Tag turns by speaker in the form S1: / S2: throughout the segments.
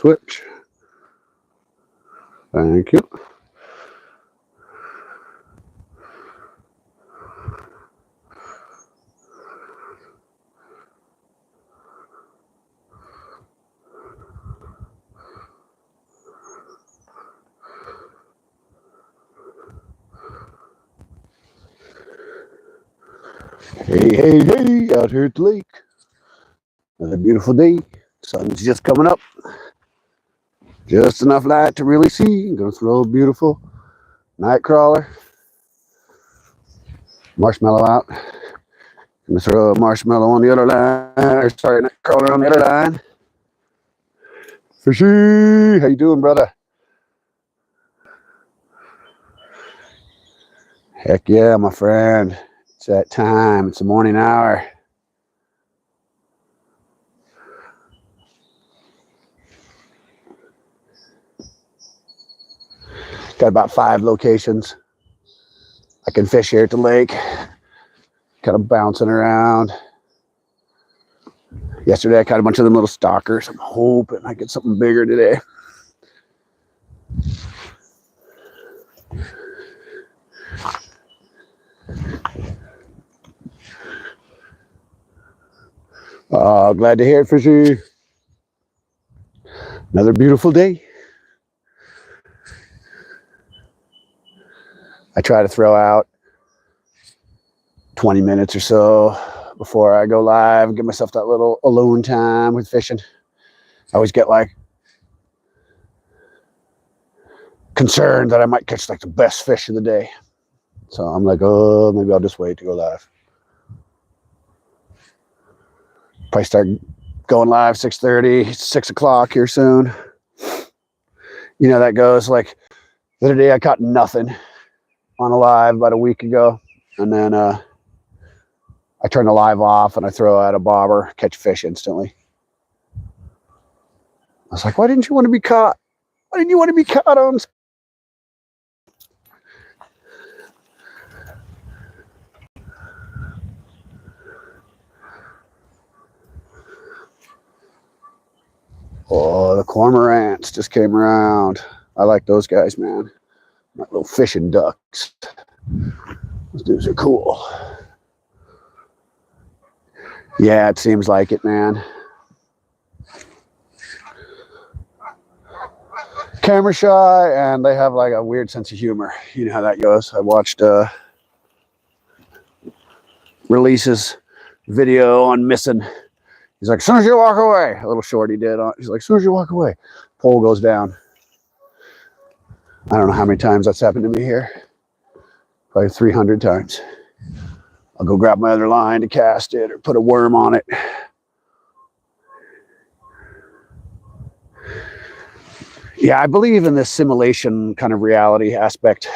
S1: switch. Thank you. Hey, out here at the lake. Another beautiful day. Sun's just coming up. Just enough light to really see. I'm gonna throw a beautiful night crawler. Marshmallow out. Gonna throw a marshmallow on the other line. Sorry, night crawler on the other line. Fishy, how you doing, brother? Heck yeah, my friend. It's that time. It's the morning hour. Got about 5 locations. I can fish here at the lake. Kind of bouncing around. Yesterday I caught a bunch of them little stalkers. I'm hoping I get something bigger today. Glad to hear it, Fishy. Another beautiful day. I try to throw out 20 minutes or so before I go live, give myself that little alone time with fishing. I always get like concerned that I might catch like the best fish of the day. So I'm like, oh, maybe I'll just wait to go live. Probably start going live 6:30, 6 o'clock here soon. You know, that goes like the other day I caught nothing on a live about a week ago. And then I turn the live off and I throw out a bobber, catch fish instantly. I was like, why didn't you want to be caught? Why didn't you want to be caught on? Oh, the cormorants just came around. I like those guys, man. My little fishing ducks. Those dudes are cool. Yeah, it seems like it, man. Camera shy, and they have like a weird sense of humor. You know how that goes. I watched Release's video on missing. He's like, as soon as you walk away, a little short he did. He's like, as soon as you walk away, pole goes down. I don't know how many times that's happened to me here. Probably 300 times. I'll go grab my other line to cast it or put a worm on it. Yeah, I believe in this simulation kind of reality aspect.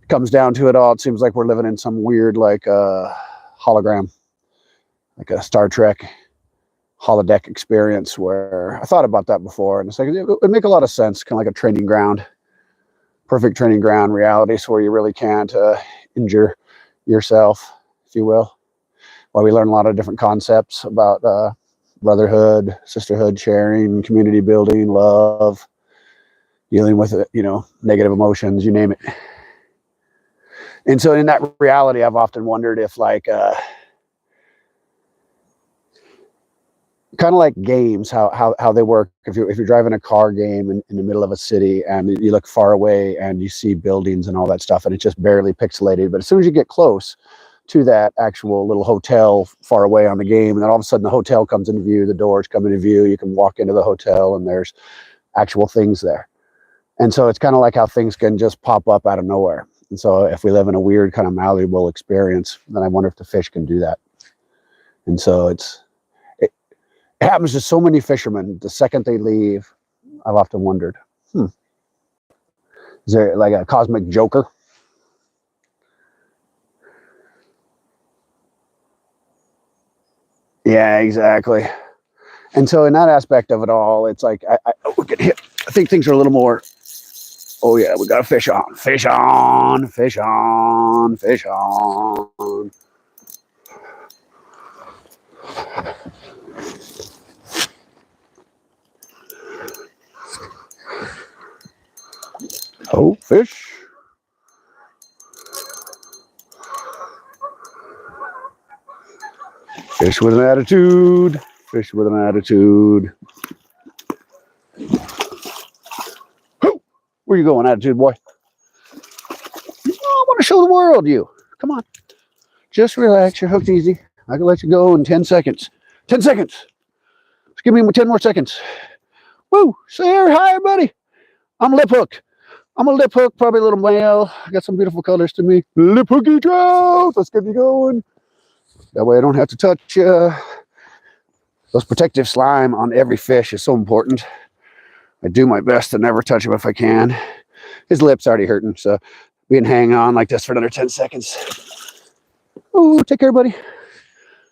S1: It comes down to it all. It seems like we're living in some weird like hologram, like a Star Trek holodeck experience where I thought about that before. And it's like, it would make a lot of sense, kind of like a training ground, perfect training ground reality, so where you really can't injure yourself, if you will. While we learn a lot of different concepts about brotherhood, sisterhood, sharing, community building, love, dealing with, you know, negative emotions, you name it. And so in that reality, I've often wondered if like, kind of like games, how they work. If you're driving a car game in the middle of a city and you look far away and you see buildings and all that stuff, and it's just barely pixelated. But as soon as you get close to that actual little hotel far away on the game, and then all of a sudden the hotel comes into view, the doors come into view, you can walk into the hotel and there's actual things there. And so it's kind of like how things can just pop up out of nowhere. And so if we live in a weird kind of malleable experience, then I wonder if the fish can do that. And so it happens to so many fishermen. The second they leave, I've often wondered, is there like a cosmic joker? Yeah, exactly. And so in that aspect of it all, it's like, we could hit, I think things are a little more, oh yeah, we got a fish on, fish on, fish on, fish on. Oh, fish. Fish with an attitude. Fish with an attitude. Where you going, attitude boy? Oh, I want to show the world you. Come on. Just relax. You're hooked easy. I can let you go in 10 seconds. 10 seconds. Just give me 10 more seconds. Woo. Say hi, buddy. I'm lip hooked. I'm a lip hook, probably a little male. I got some beautiful colors to me. Lip hooky trout. Let's get you going. That way I don't have to touch those protective slime on every fish is so important. I do my best to never touch him if I can. His lip's already hurting, so we can hang on like this for another 10 seconds. Oh, take care, buddy.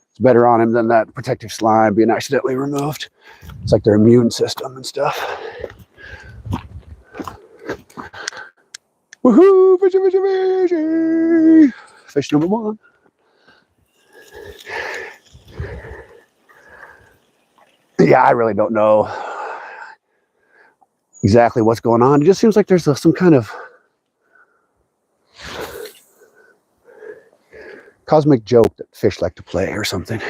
S1: It's better on him than that protective slime being accidentally removed. It's like their immune system and stuff. Woohoo! Fishy, fishy, fishy! Fish number one. Yeah, I really don't know exactly what's going on. It just seems like there's some kind of cosmic joke that fish like to play or something.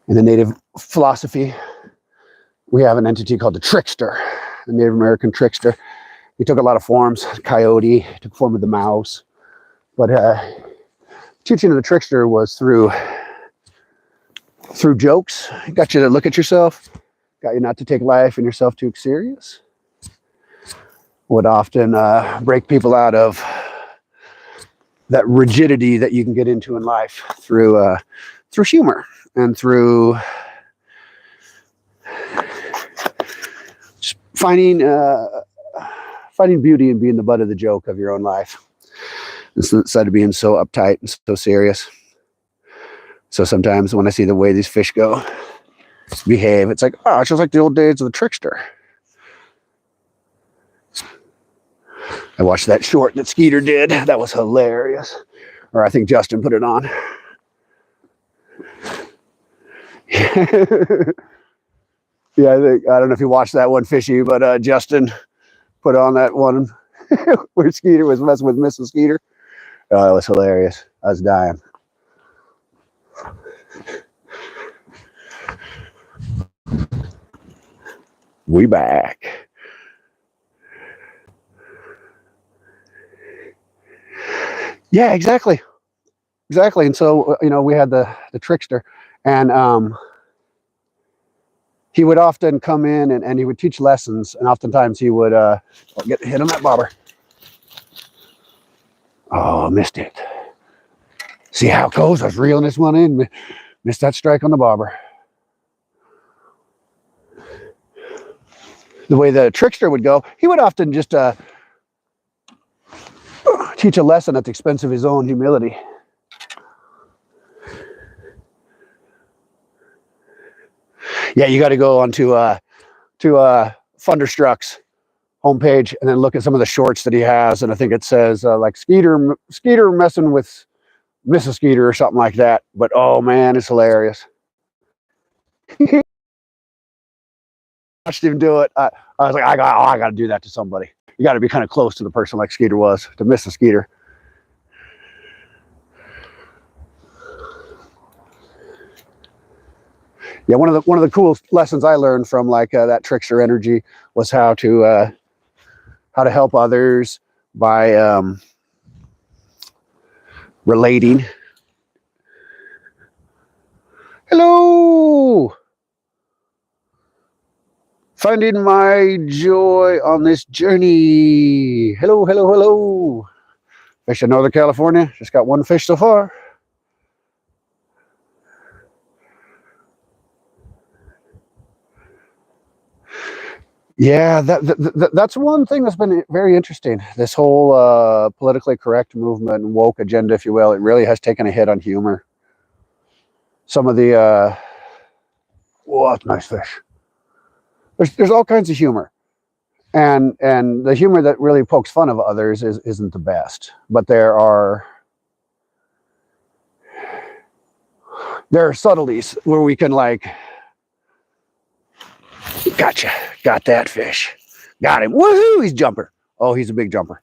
S1: In the native philosophy, we have an entity called the Trickster, the Native American Trickster. He took a lot of forms. Coyote, took form of the mouse. But teaching of the Trickster was through jokes. Got you to look at yourself. Got you not to take life and yourself too serious. Would often break people out of that rigidity that you can get into in life through humor and through finding beauty and being the butt of the joke of your own life instead of being so uptight and so serious. So sometimes when I see the way these fish behave, it's like, oh, it's just like the old days of the Trickster. I watched that short that Skeeter did. That was hilarious. Or I think Justin put it on. Yeah, I don't know if you watched that one, Fishy, but Justin put on that one where Skeeter was messing with Mrs. Skeeter. Oh, it was hilarious. I was dying. We back. Yeah, exactly. And so, we had the Trickster, and he would often come in and he would teach lessons, and oftentimes he would get hit on that bobber. Oh, missed it. See how it goes? I was reeling this one in. Missed that strike on the bobber. The way the Trickster would go, he would often just teach a lesson at the expense of his own humility. Yeah, you got to go onto Thunderstruck's homepage and then look at some of the shorts that he has, and I think it says like Skeeter messing with Mrs. Skeeter or something like that. But oh man, it's hilarious. Watched him do it. I was like, I got to do that to somebody. You got to be kind of close to the person like Skeeter was, to Mrs. Skeeter. Yeah, one of the coolest lessons I learned from like that Trickster energy was how to help others by relating. Hello. Finding my joy on this journey. Hello. Fish in Northern California. Just got one fish so far. Yeah, that's one thing that's been very interesting. This whole politically correct movement and woke agenda, if you will, it really has taken a hit on humor. Some of the that's nice fish. There's all kinds of humor, and the humor that really pokes fun of others isn't the best. But there are subtleties where we can like Gotcha. Got that fish. Got him. Woohoo! He's a jumper. Oh, he's a big jumper.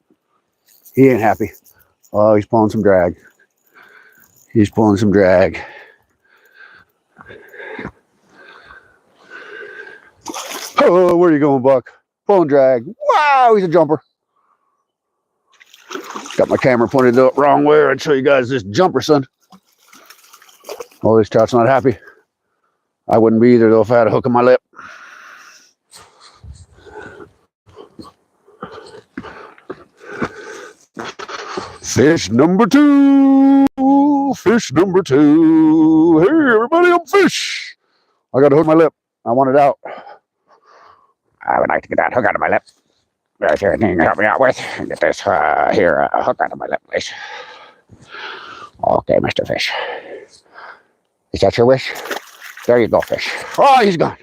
S1: He ain't happy. Oh, he's pulling some drag. He's pulling some drag. Oh, where are you going, Buck? Pulling drag. Wow, he's a jumper. Got my camera pointed the wrong way. I'd show you guys this jumper, son. Oh, this trout's not happy. I wouldn't be either, though, if I had a hook on my lip. Fish number two. Fish number two. Hey, everybody, I'm fish. I got a hook on my lip. I want it out. I would like to get that hook out of my lip. Is there anything you can help me out with? Get this hook out of my lip, please. Okay, Mr. Fish. Is that your wish? There you go, fish. Oh, he's gone.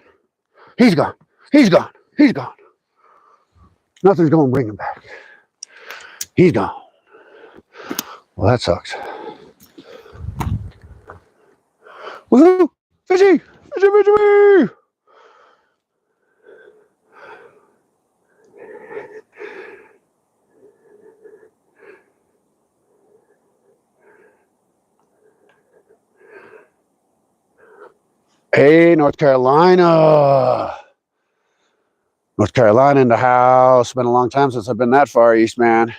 S1: He's gone. He's gone. He's gone. Nothing's going to bring him back. He's gone. Well, that sucks. Woohoo! Fishy! Fishy, fishy, fishy! Hey, North Carolina. North Carolina in the house. Been a long time since I've been that far east, man.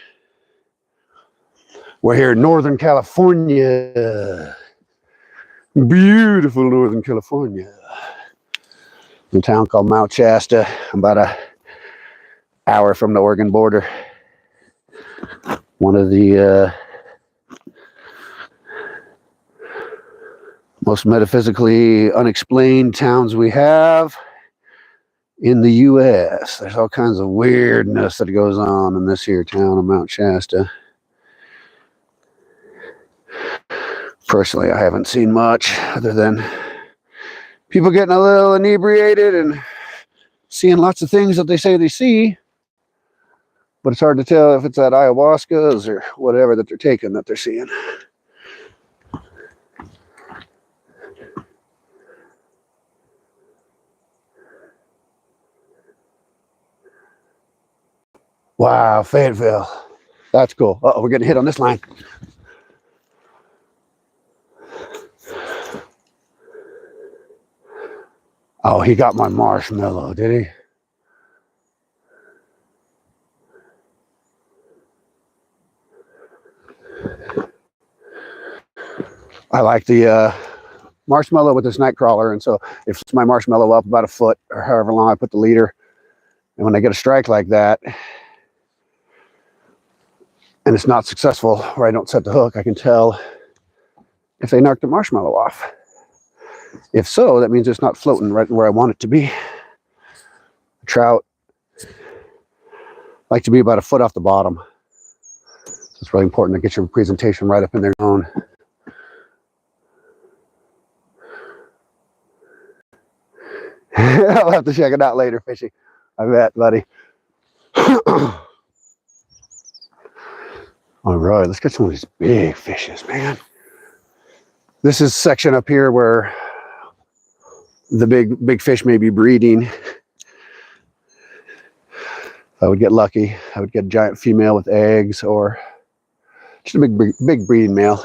S1: We're here in Northern California. Beautiful Northern California. In a town called Mount Shasta. I'm about an hour from the Oregon border. One of the most metaphysically unexplained towns we have in the U.S. There's all kinds of weirdness that goes on in this here town of Mount Shasta. Personally, I haven't seen much other than people getting a little inebriated and seeing lots of things that they say they see. But it's hard to tell if it's that ayahuasca or whatever that they're taking that they're seeing. Wow, Fayetteville. That's cool. Uh-oh, we're getting hit on this line. Oh, he got my marshmallow, did he? I like the marshmallow with this night crawler, and so if it's my marshmallow up about a foot or however long I put the leader, and when I get a strike like that, and it's not successful, or I don't set the hook, I can tell if they knocked the marshmallow off. If so, that means it's not floating right where I want it to be. Trout like to be about a foot off the bottom. So it's really important to get your presentation right up in their zone. I'll have to check it out later, Fishy. I bet, buddy. All right, let's get some of these big fishes, man. This is section up here where the big fish may be breeding. If I would get lucky, I would get a giant female with eggs or just a big breeding male.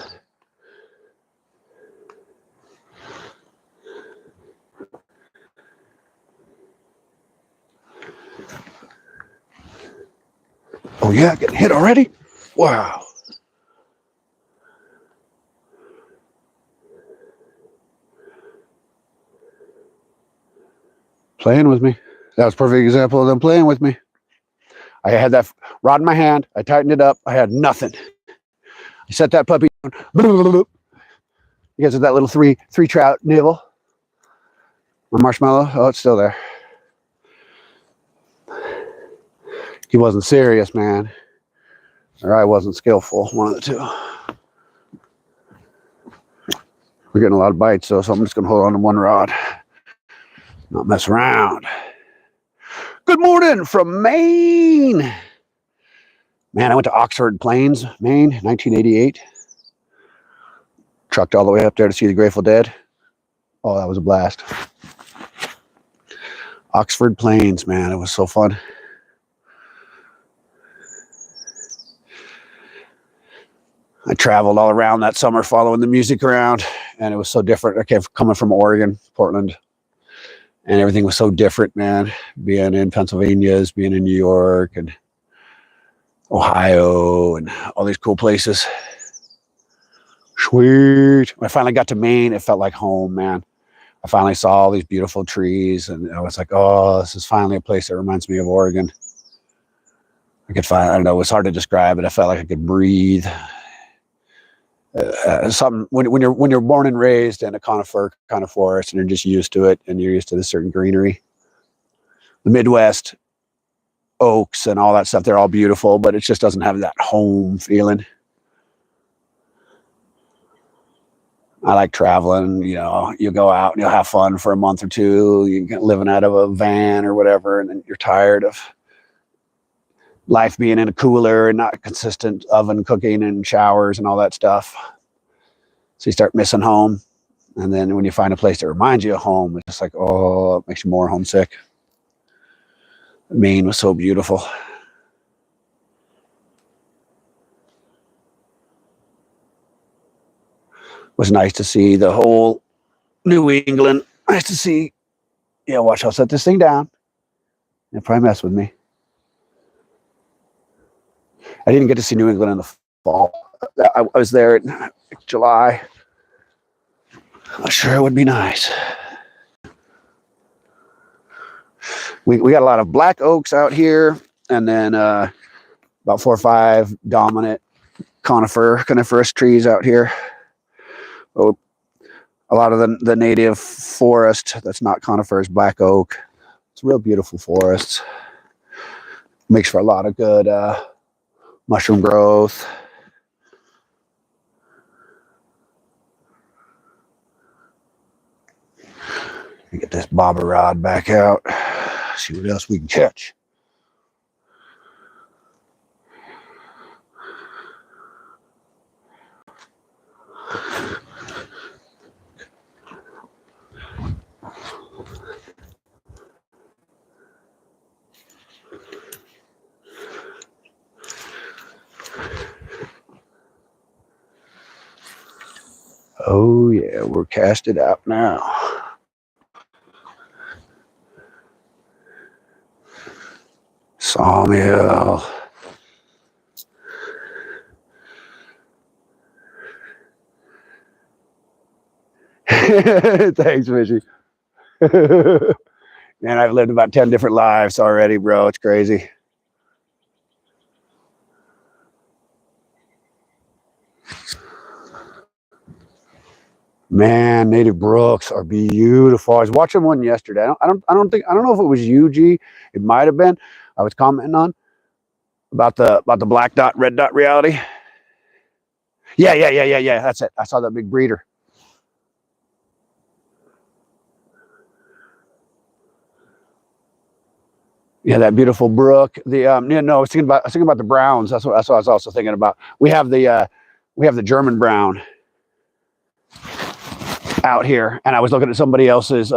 S1: Oh yeah, getting hit already? Wow. Playing with me. That was a perfect example of them playing with me. I had that rod in my hand. I tightened it up. I had nothing. I set that puppy down. Because of that little three trout nibble. My marshmallow. Oh, it's still there. He wasn't serious, man. Or I wasn't skillful. One of the two. We're getting a lot of bites, though, so I'm just going to hold on to one rod. Not mess around. Good morning from Maine. Man, I went to Oxford Plains, Maine, 1988. Trucked all the way up there to see the Grateful Dead. Oh, that was a blast. Oxford Plains, man, it was so fun. I traveled all around that summer following the music around, and it was so different. I came coming from Oregon, Portland, and everything was so different, man. Being in Pennsylvania, being in New York and Ohio and all these cool places. Sweet. When I finally got to Maine, it felt like home, man. I finally saw all these beautiful trees, and I was like, oh, this is finally a place that reminds me of Oregon. I don't know, it was hard to describe it. I felt like I could breathe. Something when you're born and raised in a conifer kind of forest, and you're just used to it, and you're used to this certain greenery. The Midwest, oaks and all that stuff, they're all beautiful, but it just doesn't have that home feeling. I like traveling, you know, you go out and you'll have fun for a month or two, you're living out of a van or whatever, and then you're tired of life being in a cooler and not consistent oven cooking and showers and all that stuff. So you start missing home. And then when you find a place that reminds you of home, it's just like, oh, it makes you more homesick. Maine was so beautiful. It was nice to see the whole New England. Nice to see. Yeah, watch, I'll set this thing down. They'll probably mess with me. I didn't get to see New England in the fall. I was there in July. I'm sure it would be nice. We got a lot of black oaks out here, and then about 4 or 5 dominant coniferous trees out here. Oh, a lot of the native forest that's not coniferous, black oak. It's real beautiful forests. Makes for a lot of good mushroom growth. Get this bobber rod back out. See what else we can catch. Oh yeah, we're casted out now. Sawmill. Thanks, Fishy. Man, I've lived about 10 different lives already, bro. It's crazy. Man, native brooks are beautiful. I was watching one yesterday. I don't know if it was UG. It might have been. I was commenting on about the black dot, red dot reality. Yeah. That's it. I saw that big breeder. Yeah, that beautiful brook. The I was thinking about the browns. That's what I was also thinking about. We have the German brown out here, and I was looking at somebody else's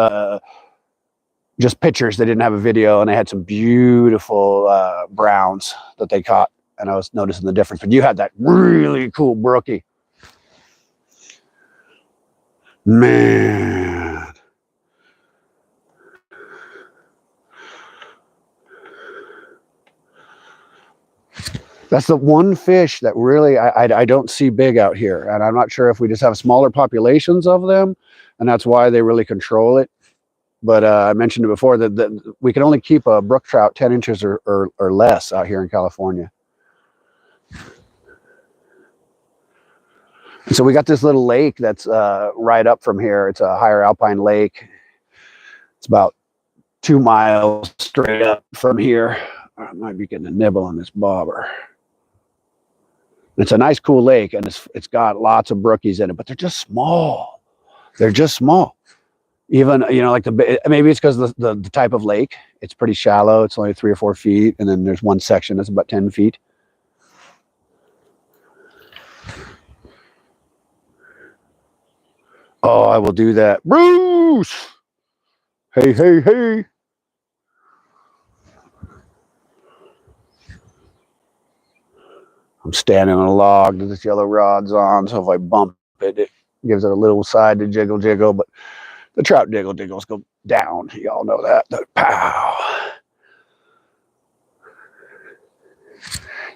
S1: just pictures. They didn't have a video, and they had some beautiful browns that they caught, and I was noticing the difference. But you had that really cool brookie. Man. That's the one fish that really I don't see big out here. And I'm not sure if we just have smaller populations of them, and that's why they really control it. But I mentioned it before that we can only keep a brook trout 10 inches or less out here in California. And so we got this little lake that's right up from here. It's a higher alpine lake. It's about 2 miles straight up from here. I might be getting a nibble on this bobber. It's a nice, cool lake, and it's got lots of brookies in it, but they're just small. They're just small. Even, you know, like maybe it's because the type of lake. It's pretty shallow. It's only 3 or 4 feet, and then there's one section that's about 10 feet. Oh, I will do that. Bruce! Hey. I'm standing on a log that this yellow rod's on, so if I bump it, it gives it a little side to jiggle, jiggle, but the trout jiggles go down. Y'all know that. Pow.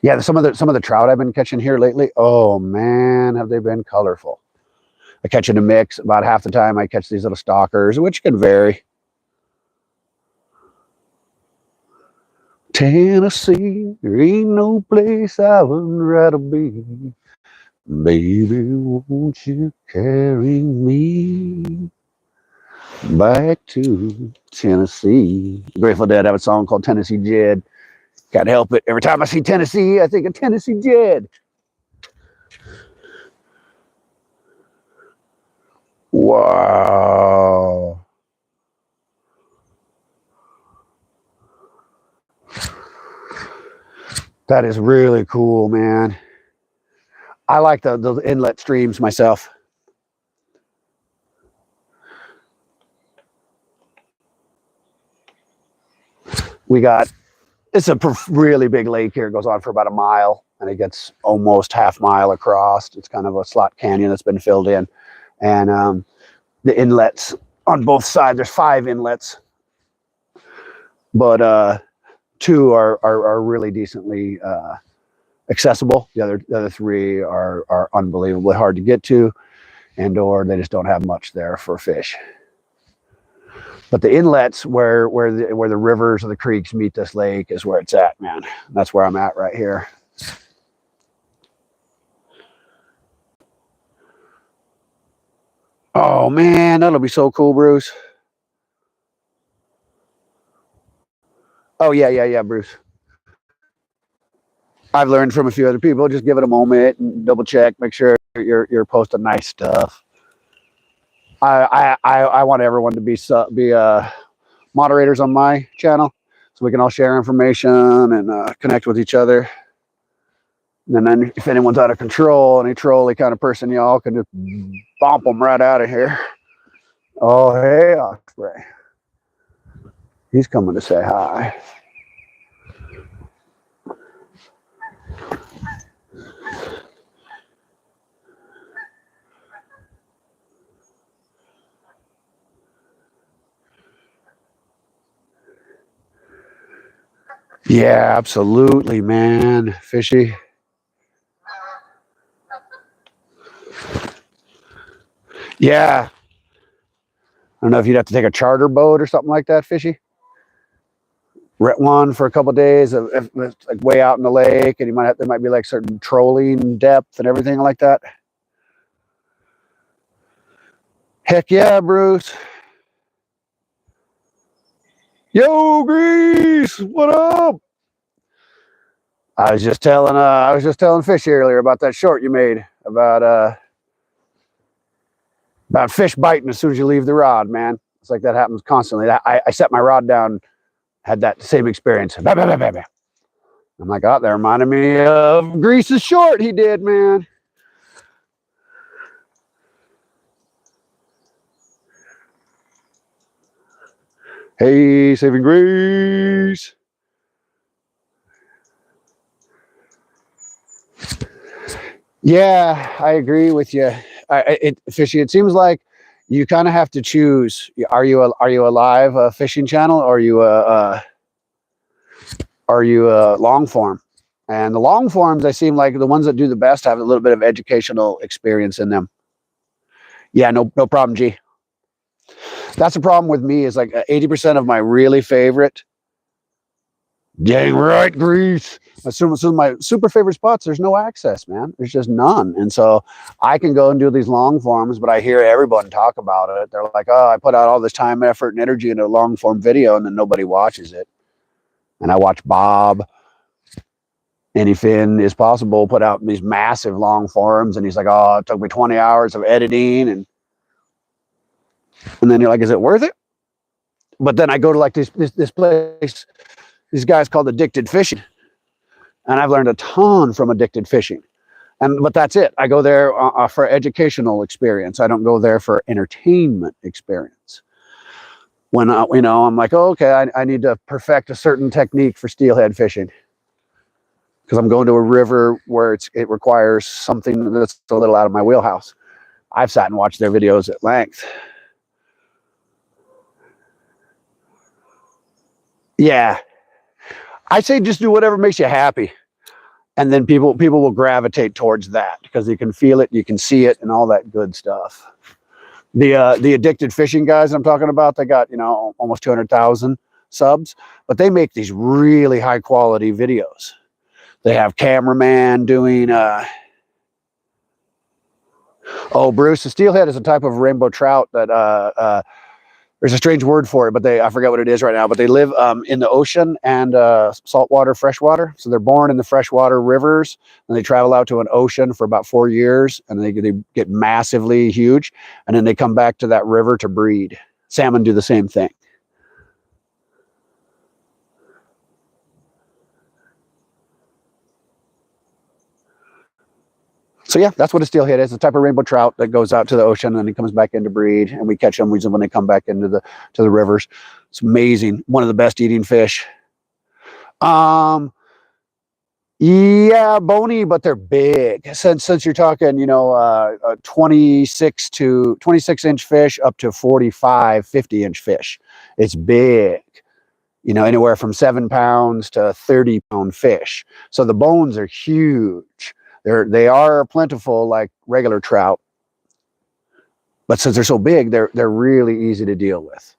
S1: Yeah, some of the trout I've been catching here lately, oh man, have they been colorful. I catch in a mix. About half the time I catch these little stalkers, which can vary. Tennessee, there ain't no place I would rather be. Baby, won't you carry me back to Tennessee? Grateful Dead have a song called Tennessee Jed. Can't help it. Every time I see Tennessee, I think of Tennessee Jed. Wow. That is really cool, man. I like the inlet streams myself. It's a really big lake here. It goes on for about a mile, and it gets almost half-mile across. It's kind of a slot canyon that's been filled in. And the inlets on both sides, there's 5 inlets, but 2 are really decently accessible. The other 3 are unbelievably hard to get to, or they just don't have much there for fish. But the inlets where the rivers or the creeks meet this lake is where it's at, man. That's where I'm at right here. Oh man, that'll be so cool, Bruce. Oh yeah, Bruce. I've learned from a few other people. Just give it a moment and double check, make sure you're posting nice stuff. I want everyone to be moderators on my channel, so we can all share information and connect with each other. And then if anyone's out of control, any trolly kind of person, y'all can just bump them right out of here. Oh, hey, Osprey. He's coming to say hi. Yeah, absolutely, man. Fishy. Yeah. I don't know if you'd have to take a charter boat or something like that, Fishy. Rent one for a couple of days, if it's like way out in the lake, and there might be like certain trolling depth and everything like that. Heck yeah, Bruce. Yo, Grease, what up? I was just telling Fishy earlier about that short you made about fish biting as soon as you leave the rod, man. It's like that happens constantly. I set my rod down, had that same experience. Bah, bah, bah, bah, bah. I'm like, oh, that reminded me of Grease's short he did, man. Hey, Saving Grace. Yeah, I agree with you. Fishy, it seems like you kind of have to choose. Are you a live fishing channel, or are you a long form? And the long forms, they seem like the ones that do the best have a little bit of educational experience in them. Yeah, no problem, G. That's the problem with me, is like 80% of my really favorite. Dang right, Grease. Some of my super favorite spots, there's no access, man. There's just none. And so I can go and do these long forms, but I hear everyone talk about it. They're like, oh, I put out all this time, effort, and energy into a long form video, and then nobody watches it. And I watch Bob, Anyfin is Possible, put out these massive long forms, and he's like, oh, it took me 20 hours of editing. And then you're like, is it worth it? But then I go to like this place, these guys called Addicted Fishing. And I've learned a ton from Addicted Fishing. But that's it. I go there for educational experience. I don't go there for entertainment experience. When I'm like, oh, okay, I need to perfect a certain technique for steelhead fishing. because I'm going to a river where it requires something that's a little out of my wheelhouse. I've sat and watched their videos at length. Yeah, I say just do whatever makes you happy, and then people will gravitate towards that because you can feel it, you can see it, and all that good stuff. The addicted fishing guys I'm talking about, they got, you know, almost 200,000 subs, but they make these really high quality videos. They have cameraman doing oh, Bruce, the steelhead is a type of rainbow trout that there's a strange word for it, but I forget what it is right now, but they live in the ocean and saltwater, freshwater. So they're born in the freshwater rivers, and they travel out to an ocean for about 4 years, and they get massively huge, and then they come back to that river to breed. Salmon do the same thing. So yeah, that's what a steelhead is. It's a type of rainbow trout that goes out to the ocean and then he comes back in to breed, and we catch them when they come back into the rivers. It's amazing. One of the best eating fish. Yeah, bony, but they're big. Since you're talking, you know, 26 inch fish up to 45, 50 inch fish. It's big. You know, anywhere from 7 pounds to 30-pound fish. So the bones are huge. They are plentiful like regular trout, but since they're so big, they're really easy to deal with.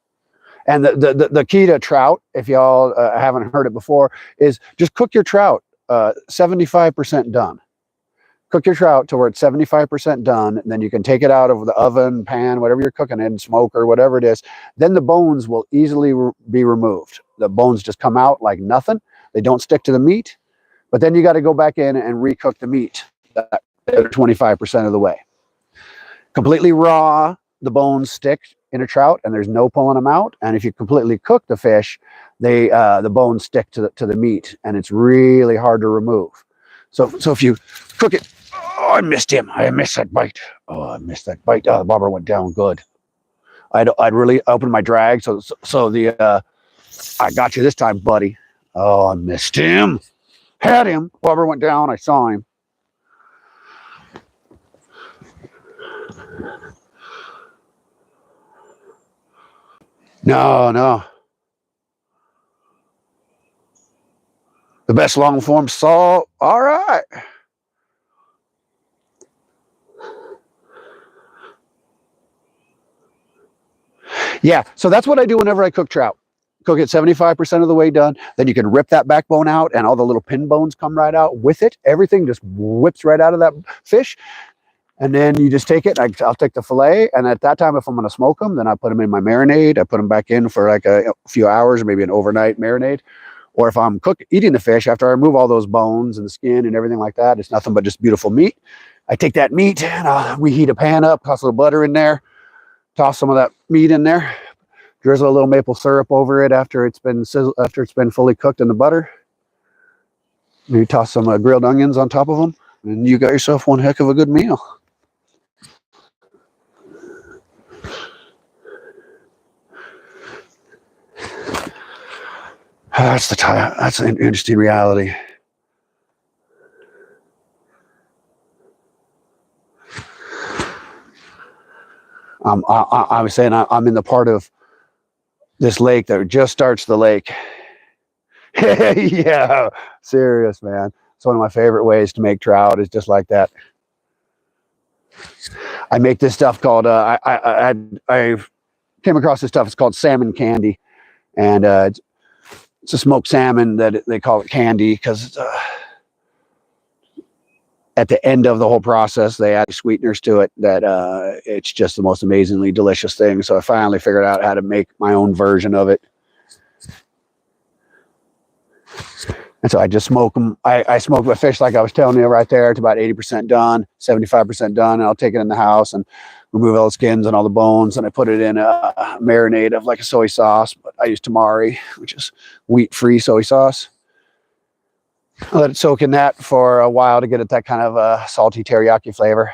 S1: And the key to trout, if y'all haven't heard it before, is just cook your trout 75% done. Cook your trout to where it's 75% done, and then you can take it out of the oven, pan, whatever you're cooking in, smoke or whatever it is. Then the bones will easily be removed. The bones just come out like nothing. They don't stick to the meat. But then you got to go back in and recook the meat 25% of the way. Completely raw, the bones stick in a trout, and there's no pulling them out. And if you completely cook the fish, the bones stick to the meat, and it's really hard to remove. So if you cook it, oh, I missed him. I missed that bite. Oh, I missed that bite. Oh, the bobber went down good. I'd really opened my drag, so the I got you this time, buddy. Oh, I missed him. Had him. Bobber went down. I saw him. No. The best long form salt. All right. Yeah. So that's what I do whenever I cook trout. Cook it 75% of the way done. Then you can rip that backbone out, and all the little pin bones come right out with it. Everything just whips right out of that fish. And then you just take it. I'll take the fillet, and at that time, if I'm going to smoke them, then I put them in my marinade. I put them back in for like a few hours, or maybe an overnight marinade. Or if I'm eating the fish, after I remove all those bones and the skin and everything like that, it's nothing but just beautiful meat. I take that meat and we heat a pan up, toss a little butter in there, toss some of that meat in there, drizzle a little maple syrup over it after it's been fully cooked in the butter. You toss some grilled onions on top of them, and you got yourself one heck of a good meal. That's an interesting reality. I was saying I'm in the part of this lake that just starts the lake. Yeah, serious, man. It's one of my favorite ways to make trout is just like that. I make this stuff called I came across this stuff. It's called salmon candy, and it's a smoked salmon that they call it candy because at the end of the whole process, they add sweeteners to it that it's just the most amazingly delicious thing. So I finally figured out how to make my own version of it. And so I just smoke them. I smoke my fish like I was telling you right there. It's about 80% done, 75% done. And I'll take it in the house and remove all the skins and all the bones. And I put it in a marinade of like a soy sauce. But I use tamari, which is wheat-free soy sauce. I let it soak in that for a while to get it that kind of salty teriyaki flavor.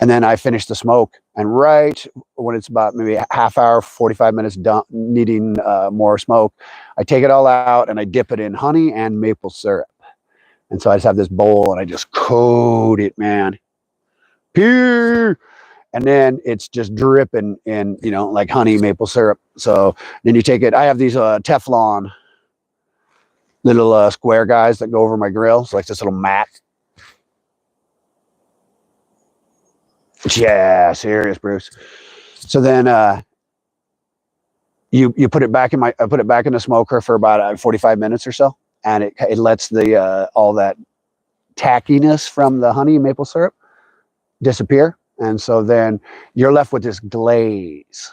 S1: And then I finish the smoke. And right when it's about maybe a half hour, 45 minutes done, needing more smoke, I take it all out and I dip it in honey and maple syrup. And so I just have this bowl and I just coat it, man. Pure. And then it's just dripping in, you know, like honey maple syrup. So then you take it. I have these Teflon little square guys that go over my grill. So like this little mat. Yeah, serious, Bruce. So then you put it back in I put it back in the smoker for about 45 minutes or so, and it lets the all that tackiness from the honey maple syrup disappear, and so then you're left with this glaze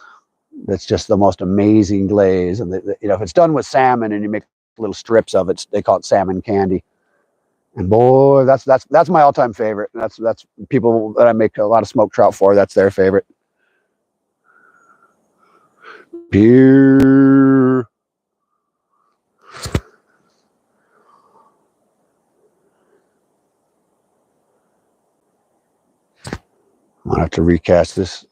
S1: that's just the most amazing glaze. And you know, if it's done with salmon and you make little strips of it, they call it salmon candy. And boy, that's my all-time favorite. That's people that I make a lot of smoked trout for. That's their favorite. Pure. I'm gonna have to recast this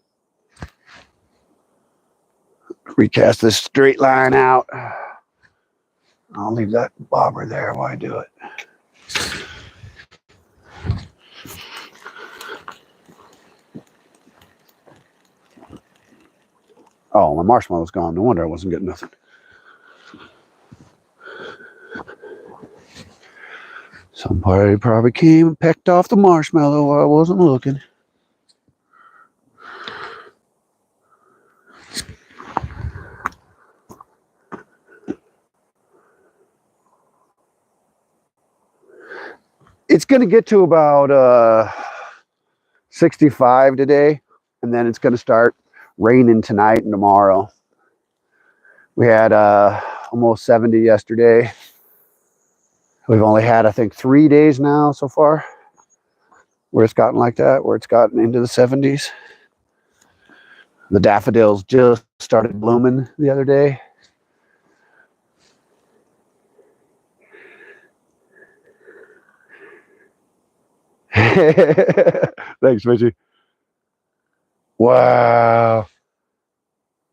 S1: straight line out. I'll leave that bobber there while I do it. Oh, my marshmallow's gone. No wonder I wasn't getting nothing. Somebody probably came and pecked off the marshmallow while I wasn't looking. It's going to get to about 65 today, and then it's going to start raining tonight and tomorrow. We had almost 70 yesterday. We've only had, I think, 3 days now so far where it's gotten like that, where it's gotten into the 70s. The daffodils just started blooming the other day. Thanks, Richie. Wow.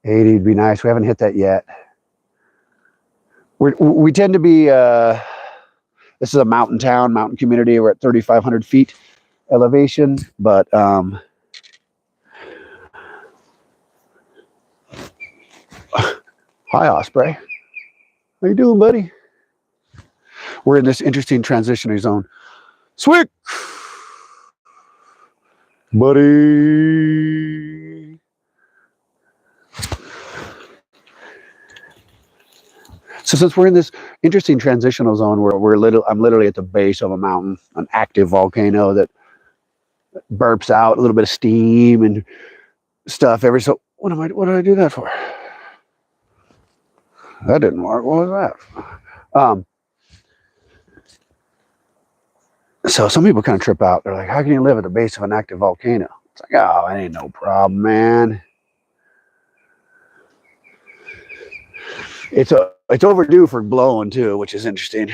S1: 80 would be nice. We haven't hit that yet. We tend to be, this is a mountain town, mountain community. We're at 3,500 feet elevation, but hi, Osprey. How you doing, buddy? We're in this interesting transitionary zone. Swick! Buddy! So since we're in this interesting transitional zone where I'm literally at the base of a mountain, an active volcano that burps out a little bit of steam and stuff every so. What did I do that for? That didn't work. What was that? So some people kind of trip out. They're like, "How can you live at the base of an active volcano?" It's like, "Oh, it ain't no problem, man." It's overdue for blowing too, which is interesting.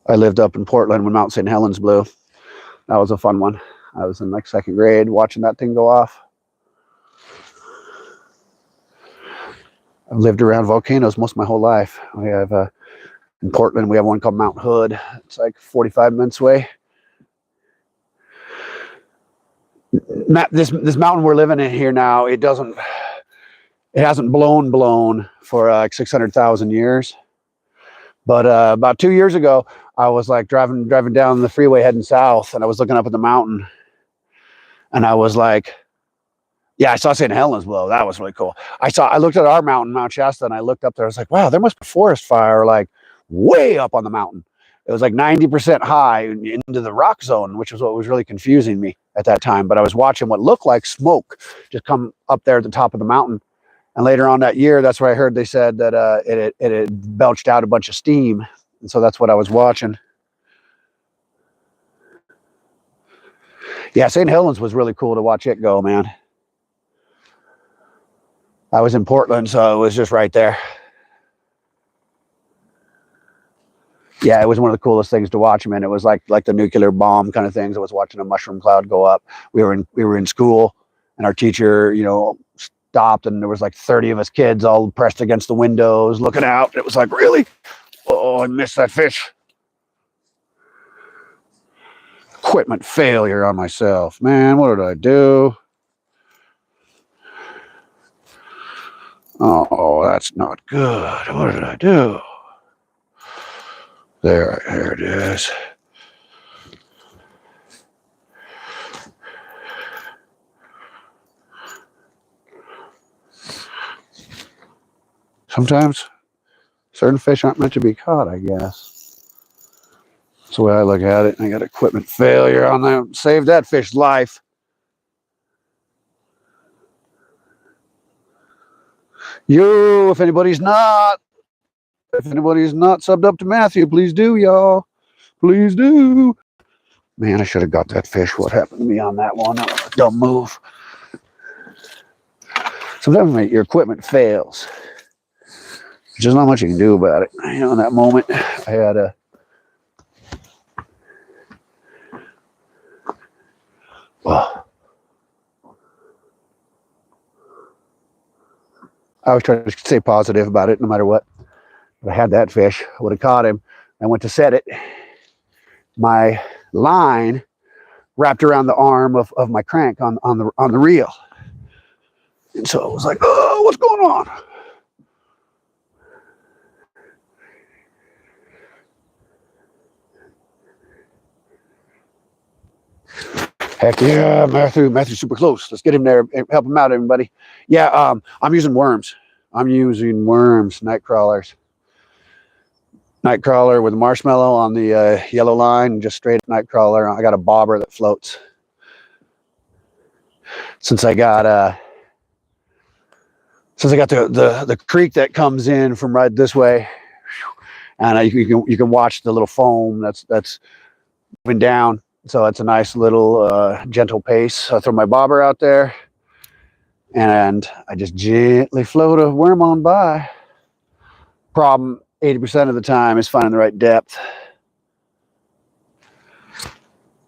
S1: I lived up in Portland when Mount St. Helens blew. That was a fun one. I was in like second grade watching that thing go off. I've lived around volcanoes most of my whole life. We have in Portland, we have one called Mount Hood. It's like 45 minutes away. This mountain we're living in here now, it hasn't blown for like 600,000 years. But about 2 years ago, I was like driving down the freeway heading south, and I was looking up at the mountain, and I was like, yeah, I saw St. Helens blow. That was really cool. I looked at our mountain, Mount Shasta, and I looked up there. I was like, wow, there must be a forest fire like way up on the mountain. It was like 90% high into the rock zone, which was what was really confusing me at that time. But I was watching what looked like smoke just come up there at the top of the mountain. And later on that year, that's where I heard they said that it had belched out a bunch of steam. And so that's what I was watching. Yeah, St. Helens was really cool to watch it go, man. I was in Portland, so it was just right there. Yeah, it was one of the coolest things to watch, man. It was like the nuclear bomb kind of things. I was watching a mushroom cloud go up. We were in school, and our teacher, stopped, and there was like 30 of us kids all pressed against the windows looking out. It was like, really? Oh, I missed that fish. Equipment failure on myself. Man, what did I do? Oh, that's not good. What did I do? There it is. Sometimes certain fish aren't meant to be caught, I guess. That's the way I look at it. I got equipment failure on that. Saved that fish's life. If anybody's not subbed up to Matthew, please do, y'all. Please do. Man, I should have got that fish. What happened to me on that one? That was a dumb move. Sometimes your equipment fails. There's not much you can do about it. You know, in that moment, I had a... Oh. I always try to stay positive about it no matter what. If I had that fish, I would have caught him. I went to set it. My line wrapped around the arm of my crank on the reel. And so I was like, oh, what's going on? Heck yeah, Matthew's super close. Let's get him there. Help him out, everybody. Yeah, I'm using worms. Night crawlers. Night crawler with marshmallow on the yellow line, just straight night crawler. I got a bobber that floats. Since I got the creek that comes in from right this way, and you can watch the little foam that's moving down. So it's a nice little gentle pace. I throw my bobber out there, and I just gently float a worm on by. Problem 80% of the time is finding the right depth,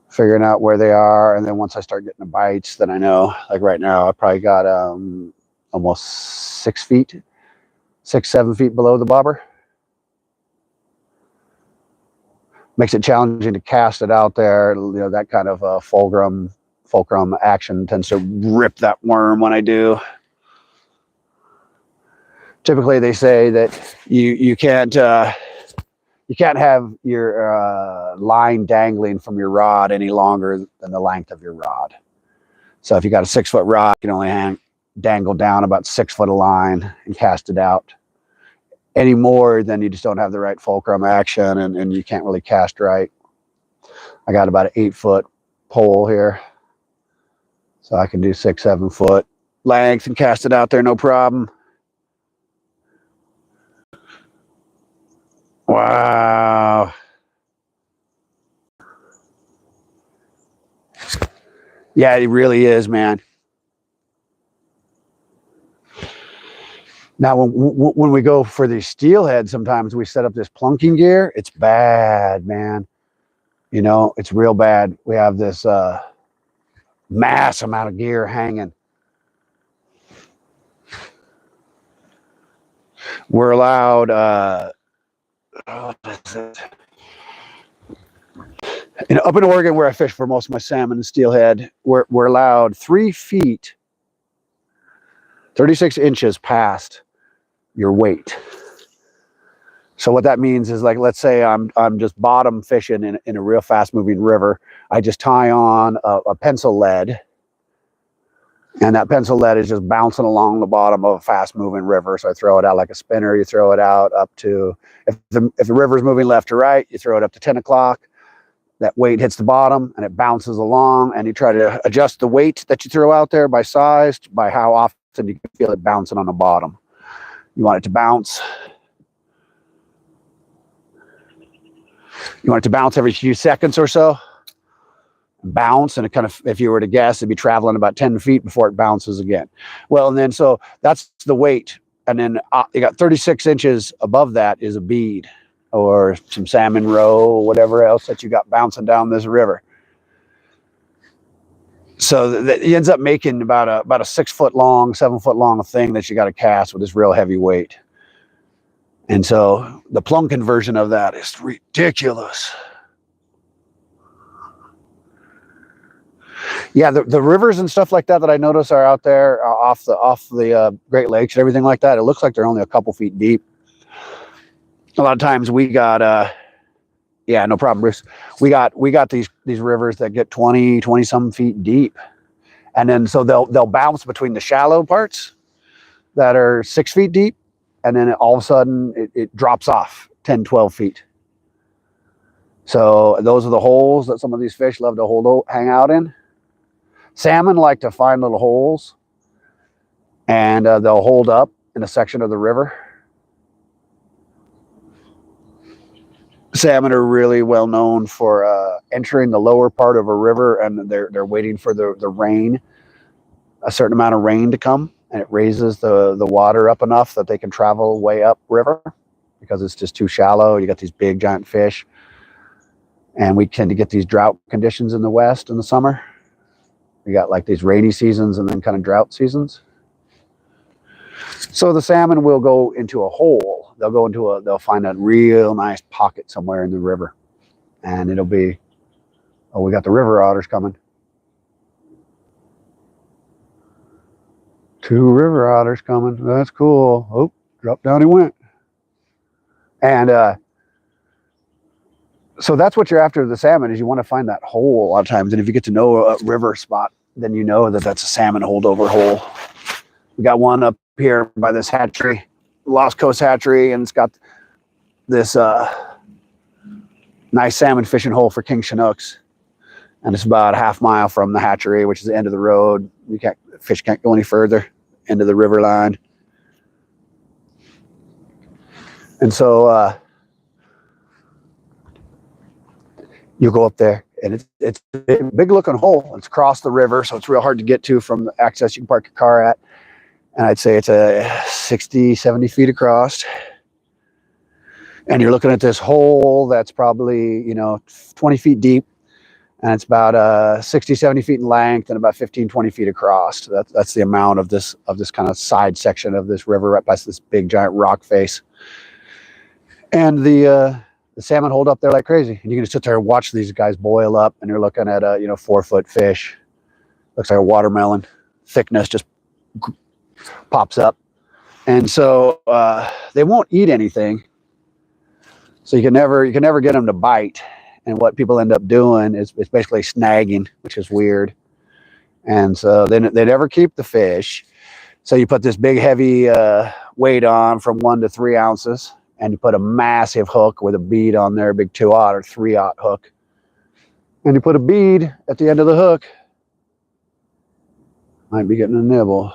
S1: figuring out where they are, and then once I start getting the bites, then I know. Like right now, I probably got almost 6 feet, 7 feet below the bobber. Makes it challenging to cast it out there. You know, that kind of fulcrum action tends to rip that worm when I do. Typically, they say that you can't have your line dangling from your rod any longer than the length of your rod. So if you got a 6-foot rod, you can only dangle down about 6 foot of line and cast it out. Any more, then you just don't have the right fulcrum action, and you can't really cast right. I got about an 8-foot pole here, so I can do 6-7 foot length and cast it out there, no problem. Wow. Yeah, it really is, man. Now, when we go for the steelhead, sometimes we set up this plunking gear. It's bad, man. You know, it's real bad. We have this mass amount of gear hanging. We're allowed, up in Oregon, where I fish for most of my salmon and steelhead, we're allowed 3 feet, 36 inches past your weight. So what that means is, like, let's say I'm just bottom fishing in a real fast moving river. I just tie on a pencil lead, and that pencil lead is just bouncing along the bottom of a fast moving river. So I throw it out like a spinner. You throw it out up to, if the river's moving left to right, you throw it up to 10 o'clock. That weight hits the bottom and it bounces along, and you try to adjust the weight that you throw out there by size, by how often you can feel it bouncing on the bottom. You want it to bounce. You want it to bounce every few seconds or so. Bounce, and it kind of, if you were to guess, it'd be traveling about 10 feet before it bounces again. Well, and then so that's the weight. And then you got 36 inches above that is a bead or some salmon roe or whatever else that you got bouncing down this river. So that he ends up making about a 6 foot long, 7 foot long thing that you got to cast with this real heavy weight. And so the plunking version of that is ridiculous. Yeah, the rivers and stuff like that I notice are out there off the Great Lakes and everything like that. It looks like they're only a couple feet deep. A lot of times we got yeah, no problem, Bruce. We got these rivers that get 20 some feet deep, and then so they'll bounce between the shallow parts that are 6 feet deep, and then all of a sudden it drops off 10, 12 feet. So those are the holes that some of these fish love to hang out in. Salmon like to find little holes, and they'll hold up in a section of the river. Salmon are really well known for entering the lower part of a river, and they're waiting for the rain, a certain amount of rain to come, and it raises the water up enough that they can travel way up river because it's just too shallow. You got these big giant fish, and we tend to get these drought conditions in the West in the summer. We got like these rainy seasons and then kind of drought seasons. So the salmon will go into a hole. They'll find a real nice pocket somewhere in the river, and it'll be, oh, we got the river otters coming. 2 river otters coming. That's cool. Oh, drop down he went. And so that's what you're after the salmon, is you want to find that hole a lot of times. And if you get to know a river spot, then you know that that's a salmon holdover hole. We got one up here by this hatchery, Lost Coast hatchery, and it's got this nice salmon fishing hole for king chinooks. And it's about a half mile from the hatchery, which is the end of the road. Fish can't go any further into the river line. And so you'll go up there, and it's a big looking hole. It's across the river, so it's real hard to get to from the access you can park your car at. And I'd say it's a 60, 70 feet across. And you're looking at this hole that's probably, 20 feet deep. And it's about 60, 70 feet in length and about 15, 20 feet across. That's the amount of this kind of side section of this river right past this big giant rock face. And the salmon hold up there like crazy. And you can just sit there and watch these guys boil up, and you're looking at a 4-foot fish. Looks like a watermelon. Thickness just pops up. And so they won't eat anything. So you can never get them to bite. And what people end up doing is basically snagging, which is weird. And so they never keep the fish. So you put this big heavy weight on from 1 to 3 ounces, and you put a massive hook with a bead on there, a big 2-aught or 3-aught hook. And you put a bead at the end of the hook. Might be getting a nibble.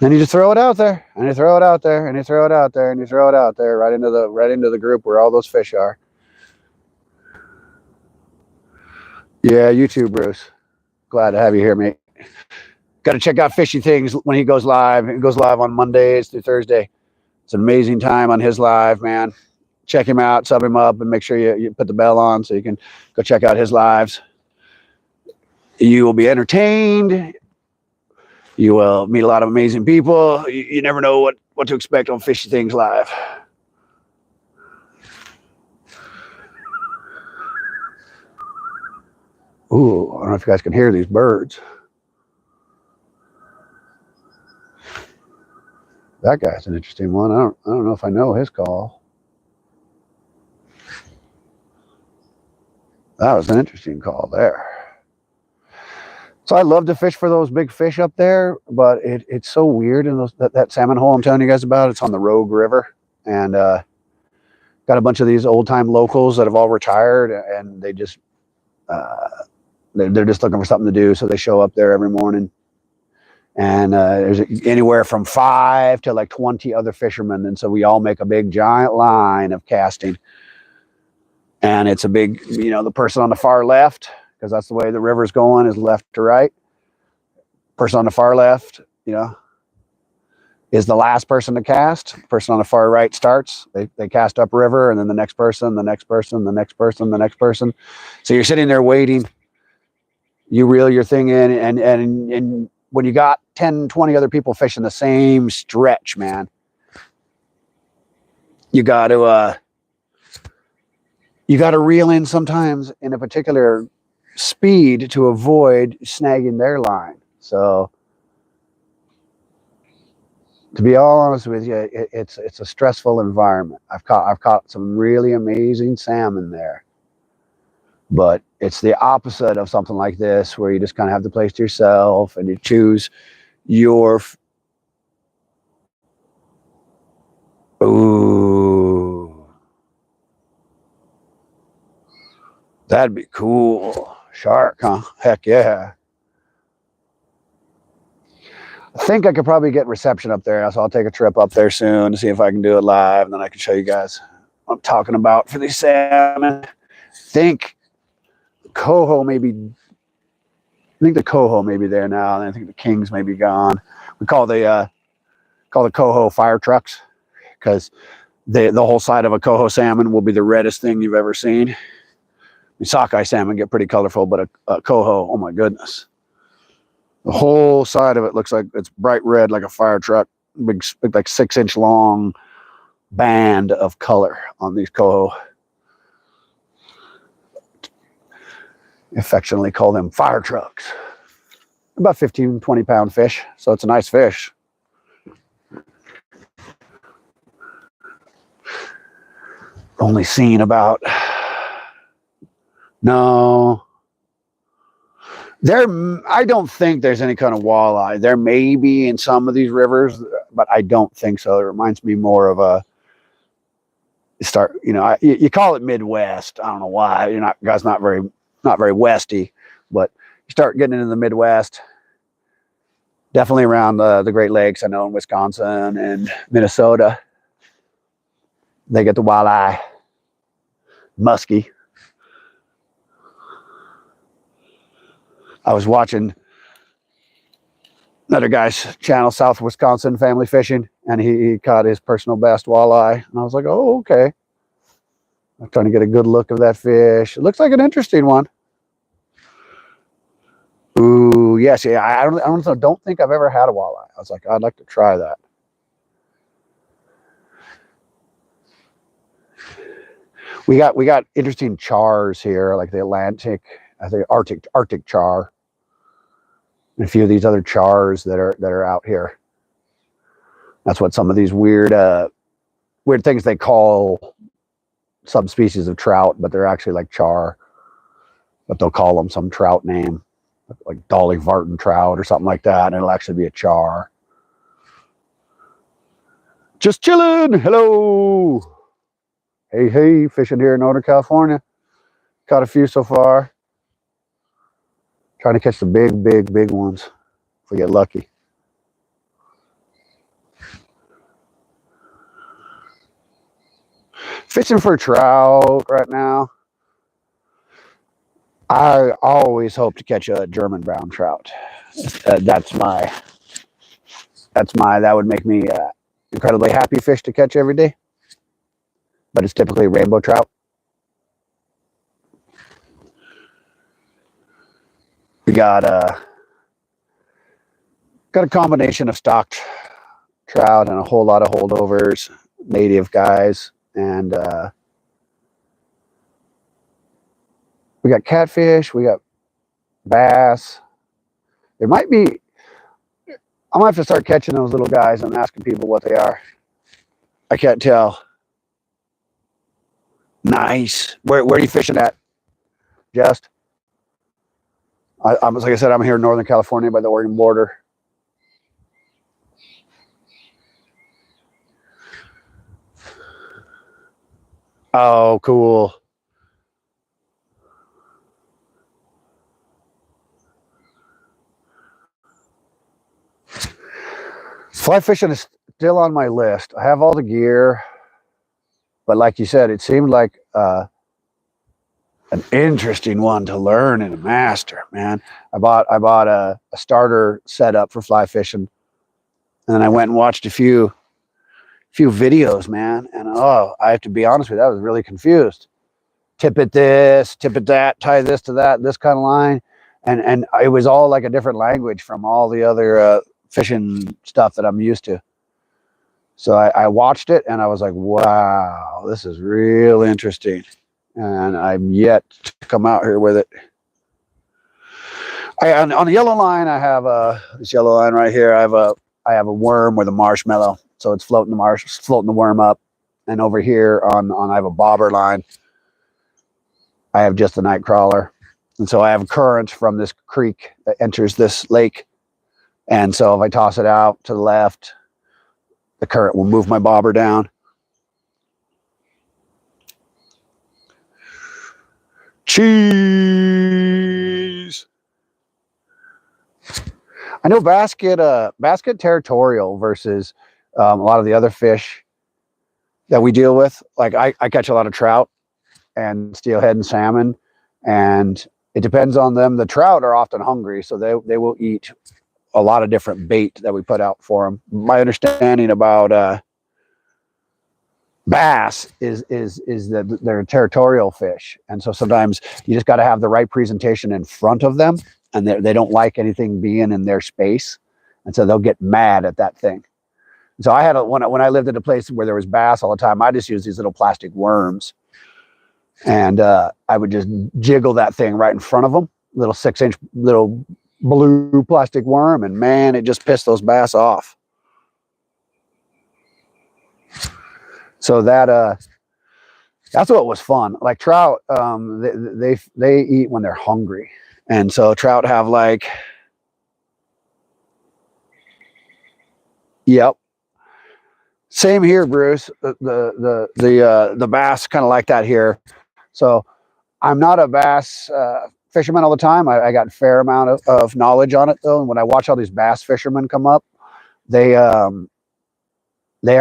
S1: Then you just throw it out there, and you throw it out there, and you throw it out there, and you throw it out there, right into the group where all those fish are. Yeah, you too, Bruce. Glad to have you here, mate. Got to check out Fishy Things when he goes live. He goes live on Mondays through Thursday. It's an amazing time on his live, man. Check him out, sub him up, and make sure you put the bell on so you can go check out his lives. You will be entertained. You will meet a lot of amazing people. You never know what to expect on Fishy Things Live. Ooh, I don't know if you guys can hear these birds. That guy's an interesting one. I don't know if I know his call. That was an interesting call there. So I love to fish for those big fish up there, but it's so weird in that salmon hole I'm telling you guys about. It's on the Rogue River, and got a bunch of these old time locals that have all retired, and they just they're just looking for something to do, so they show up there every morning. And there's anywhere from 5 to like 20 other fishermen, and so we all make a big giant line of casting. And it's a big, the person on the far left, because that's the way the river's going, is left to right. Person on the far left, is the last person to cast. Person on the far right starts. They cast upriver, and then the next person, the next person, the next person, the next person. So you're sitting there waiting. You reel your thing in, and when you got 10, 20 other people fishing the same stretch, man, you got to reel in sometimes in a particular speed to avoid snagging their line. So to be all honest with you, it's a stressful environment. I've caught some really amazing salmon there, but it's the opposite of something like this, where you just kind of have the place to yourself and you choose your. Ooh, that'd be cool. Shark, huh? Heck yeah. I think I could probably get reception up there, so I'll take a trip up there soon to see if I can do it live, and then I can show you guys what I'm talking about for these salmon. I think the coho may be there now, and I think the kings may be gone. We call the coho fire trucks, because the whole side of a coho salmon will be the reddest thing you've ever seen. I mean, sockeye salmon get pretty colorful, but a coho, oh my goodness. The whole side of it looks like it's bright red, like a fire truck. Big, like 6-inch long band of color on these coho. Affectionately call them fire trucks. About 15, 20-pound fish, so it's a nice fish. Only seen about, no. I don't think there's any kind of walleye. There may be in some of these rivers, but I don't think so. It reminds me more of a you call it Midwest. I don't know why. Guys not very westy, but you start getting into the Midwest, definitely around the Great Lakes. I know in Wisconsin and Minnesota, they get the walleye, musky. I was watching another guy's channel, South Wisconsin Family Fishing, and he caught his personal best walleye. And I was like, oh, okay. I'm trying to get a good look of that fish. It looks like an interesting one. Ooh, yes, yeah. I don't think I've ever had a walleye. I was like, I'd like to try that. We got interesting chars here, like the Atlantic, I think Arctic char, and a few of these other chars that are out here. That's what some of these weird things they call subspecies of trout, but they're actually like char, but they'll call them some trout name, like Dolly Vartan trout or something like that, and it'll actually be a char. Just chilling. Hello. Hey, fishing here in Northern California. Caught a few so far. Trying to catch the big ones if we get lucky. Fishing for trout right now. I always hope to catch a German brown trout. That would make me incredibly happy fish to catch every day. But it's typically rainbow trout. We got a combination of stocked trout and a whole lot of holdovers, native guys, and we got catfish, we got bass. I might have to start catching those little guys and asking people what they are. I can't tell. Nice. Where are you fishing at? Just? Like I said, I'm here in Northern California by the Oregon border. Oh, cool. Fly fishing is still on my list. I have all the gear, but like you said, it seemed like an interesting one to learn and master, man. I bought a starter setup for fly fishing, and then I went and watched a few videos, man. And I have to be honest with you, I was really confused. Tip it this, tip it that, tie this to that, this kind of line, and it was all like a different language from all the other fishing stuff that I'm used to. So I watched it and I was like, wow, this is real interesting. And I'm yet to come out here with it. On the yellow line, I have this yellow line right here. I have a worm with a marshmallow. So it's floating the worm up. And over here I have a bobber line. I have just a night crawler. And so I have a current from this creek that enters this lake. And so if I toss it out to the left, the current will move my bobber down. Cheese. I know bass get territorial versus a lot of the other fish that we deal with. Like I catch a lot of trout and steelhead and salmon, and it depends on them. The trout are often hungry, so they will eat a lot of different bait that we put out for them. My understanding about bass is that they're territorial fish, and so sometimes you just got to have the right presentation in front of them, and they don't like anything being in their space, and so they'll get mad at that thing. So I had when I lived in a place where there was bass all the time, I just used these little plastic worms, and I would just jiggle that thing right in front of them, little 6-inch little blue plastic worm, and man, it just pissed those bass off. So that's what was fun. Like trout, they eat when they're hungry, and so trout have like, yep, same here, Bruce. The bass kind of like that here. So I'm not a bass fisherman all the time. I got a fair amount of knowledge on it though, and when I watch all these bass fishermen come up, they are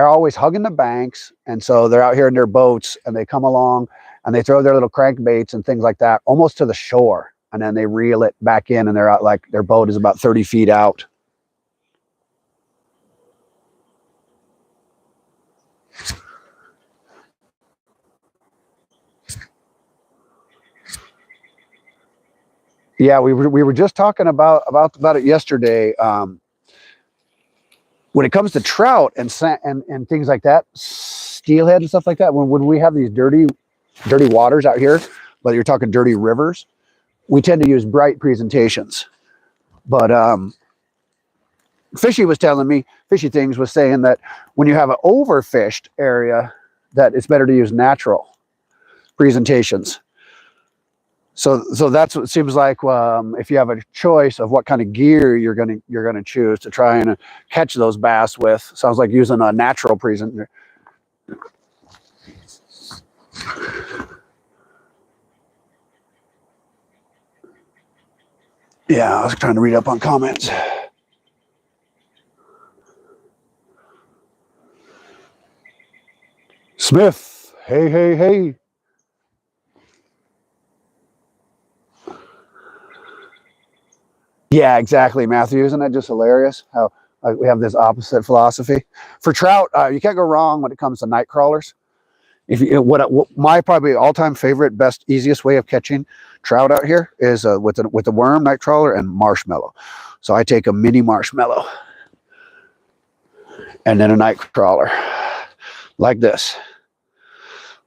S1: always hugging the banks, and so they're out here in their boats, and they come along and they throw their little crankbaits and things like that almost to the shore, and then they reel it back in, and they're out, like their boat is about 30 feet out. Yeah, we were just talking about it yesterday. When it comes to trout and things like that, steelhead and stuff like that, when we have these dirty waters out here, whether you're talking dirty rivers, we tend to use bright presentations. But Fishy Things was saying that when you have an overfished area, that it's better to use natural presentations. So that's what it seems like. If you have a choice of what kind of gear you're gonna choose to try and catch those bass with, sounds like using a natural presenter. Yeah, I was trying to read up on comments. Smith, hey. Yeah, exactly, Matthew. Isn't that just hilarious how we have this opposite philosophy? For trout, you can't go wrong when it comes to night crawlers. If you, what my probably all-time favorite, best, easiest way of catching trout out here is with the worm, night crawler, and marshmallow. So I take a mini marshmallow and then a night crawler like this.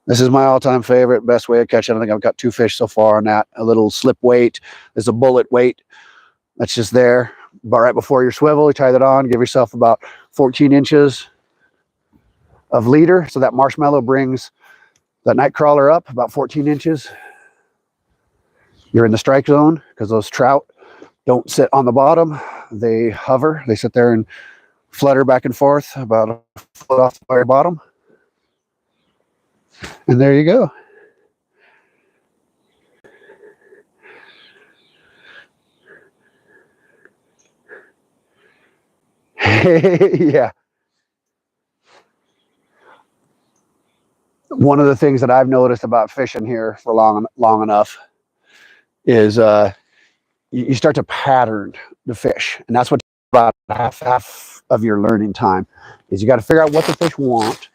S1: This is my all-time favorite, best way of catching. I think I've got 2 fish so far on that. A little slip weight. There's a bullet weight. That's just there. But right before your swivel, you tie that on, give yourself about 14 inches of leader. So that marshmallow brings that night crawler up about 14 inches. You're in the strike zone because those trout don't sit on the bottom. They hover. They sit there and flutter back and forth about a foot off the very bottom. And there you go. Yeah. One of the things that I've noticed about fishing here for long enough is you start to pattern the fish, and that's what about half of your learning time is. You got to figure out what the fish want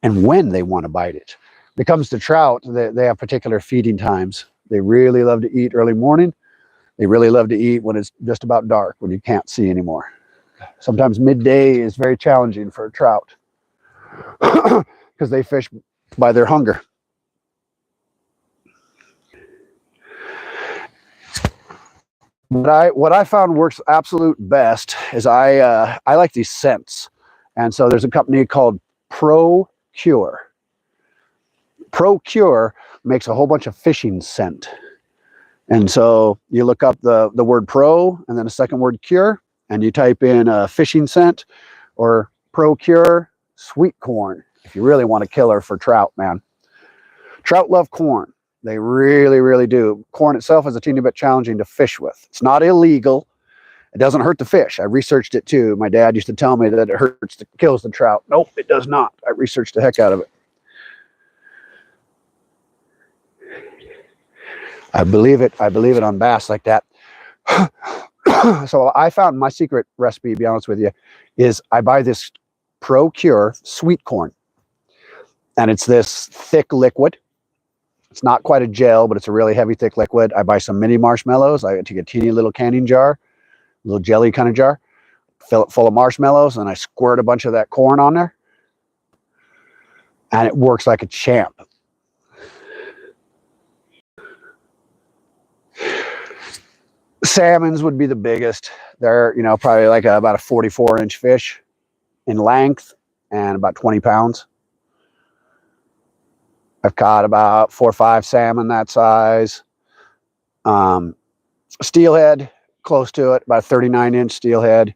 S1: and when they want to bite it. When it comes to trout, they have particular feeding times. They really love to eat early morning. They really love to eat when it's just about dark, when you can't see anymore. Sometimes midday is very challenging for a trout. because they fish by their hunger. What I found works absolute best is I like these scents, and so there's a company called Procure. Procure makes a whole bunch of fishing scent, and so you look up the word pro and then a second word cure, and you type in a fishing scent or Procure sweet corn if you really want a killer for trout, man. Trout love corn. They really, really do. Corn itself is a teeny bit challenging to fish with. It's not illegal. It doesn't hurt the fish. I researched it too. My dad used to tell me that it kills the trout. Nope, it does not. I researched the heck out of it. I believe it. I believe it on bass like that. So I found my secret recipe, to be honest with you, is I buy this Procure sweet corn. And it's this thick liquid. It's not quite a gel, but it's a really heavy, thick liquid. I buy some mini marshmallows. I take a teeny little canning jar, a little jelly kind of jar, fill it full of marshmallows, and I squirt a bunch of that corn on there. And it works like a champ. Salmons would be the biggest. They're, you know, probably like about a 44-inch fish in length and about 20 pounds. I've caught about 4 or 5 salmon that size. Steelhead, close to it, about a 39-inch steelhead,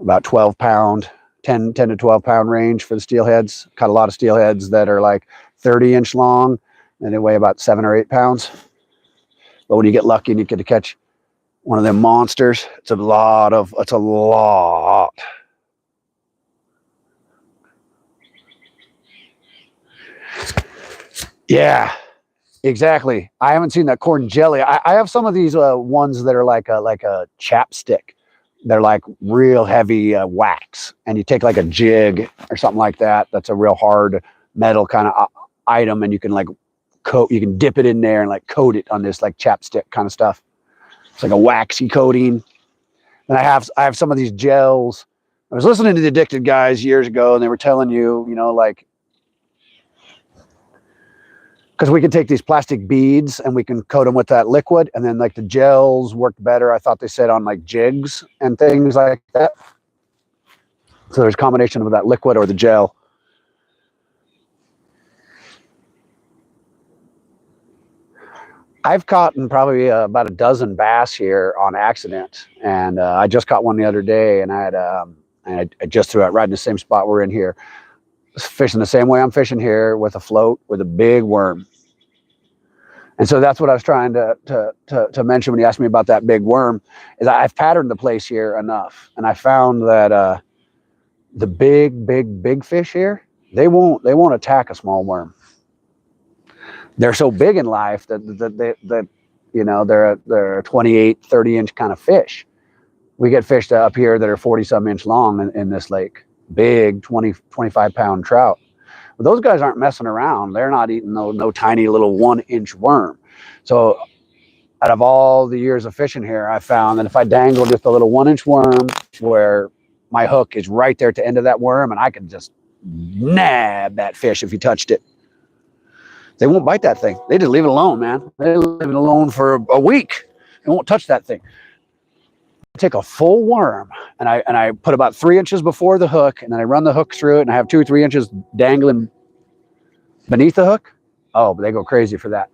S1: about 12 pound, 10 to 12 pound range for the steelheads. Caught a lot of steelheads that are like 30-inch long and they weigh about 7 or 8 pounds. But when you get lucky and you get to catch one of them monsters, it's a lot. Yeah, exactly. I haven't seen that corn jelly. I have some of these ones that are like a chapstick. They're like real heavy wax, and you take like a jig or something like that. That's a real hard metal kind of item, and you can like coat. You can dip it in there and like coat it on this like chapstick kind of stuff. It's like a waxy coating. And I have some of these gels. I was listening to the Addicted guys years ago, and they were telling you, you know, like, because we can take these plastic beads and we can coat them with that liquid, and then like the gels work better, I thought they said, on like jigs and things like that. So there's a combination of that liquid or the gel. I've caught probably about a dozen bass here on accident, and I just caught one the other day, and I just threw it right in the same spot we're in here. Fishing the same way I'm fishing here, with a float with a big worm. And so that's what I was trying to mention when you asked me about that big worm, is I've patterned the place here enough, and I found that the big fish here, they won't attack a small worm. They're so big in life that you know, they're a 28, 30-inch kind of fish. We get fish up here that are 40-some inch long in this lake. Big 20, 25 pound trout. But those guys aren't messing around. They're not eating no tiny little 1-inch worm. So out of all the years of fishing here, I found that if I dangle just a little 1-inch worm where my hook is right there at the end of that worm, and I can just nab that fish if you touched it. They won't bite that thing. They just leave it alone, man. They leave it alone for a week. They won't touch that thing. Take a full worm, and I put about 3 inches before the hook, and then I run the hook through it, and I have 2 or 3 inches dangling beneath the hook. Oh, but they go crazy for that.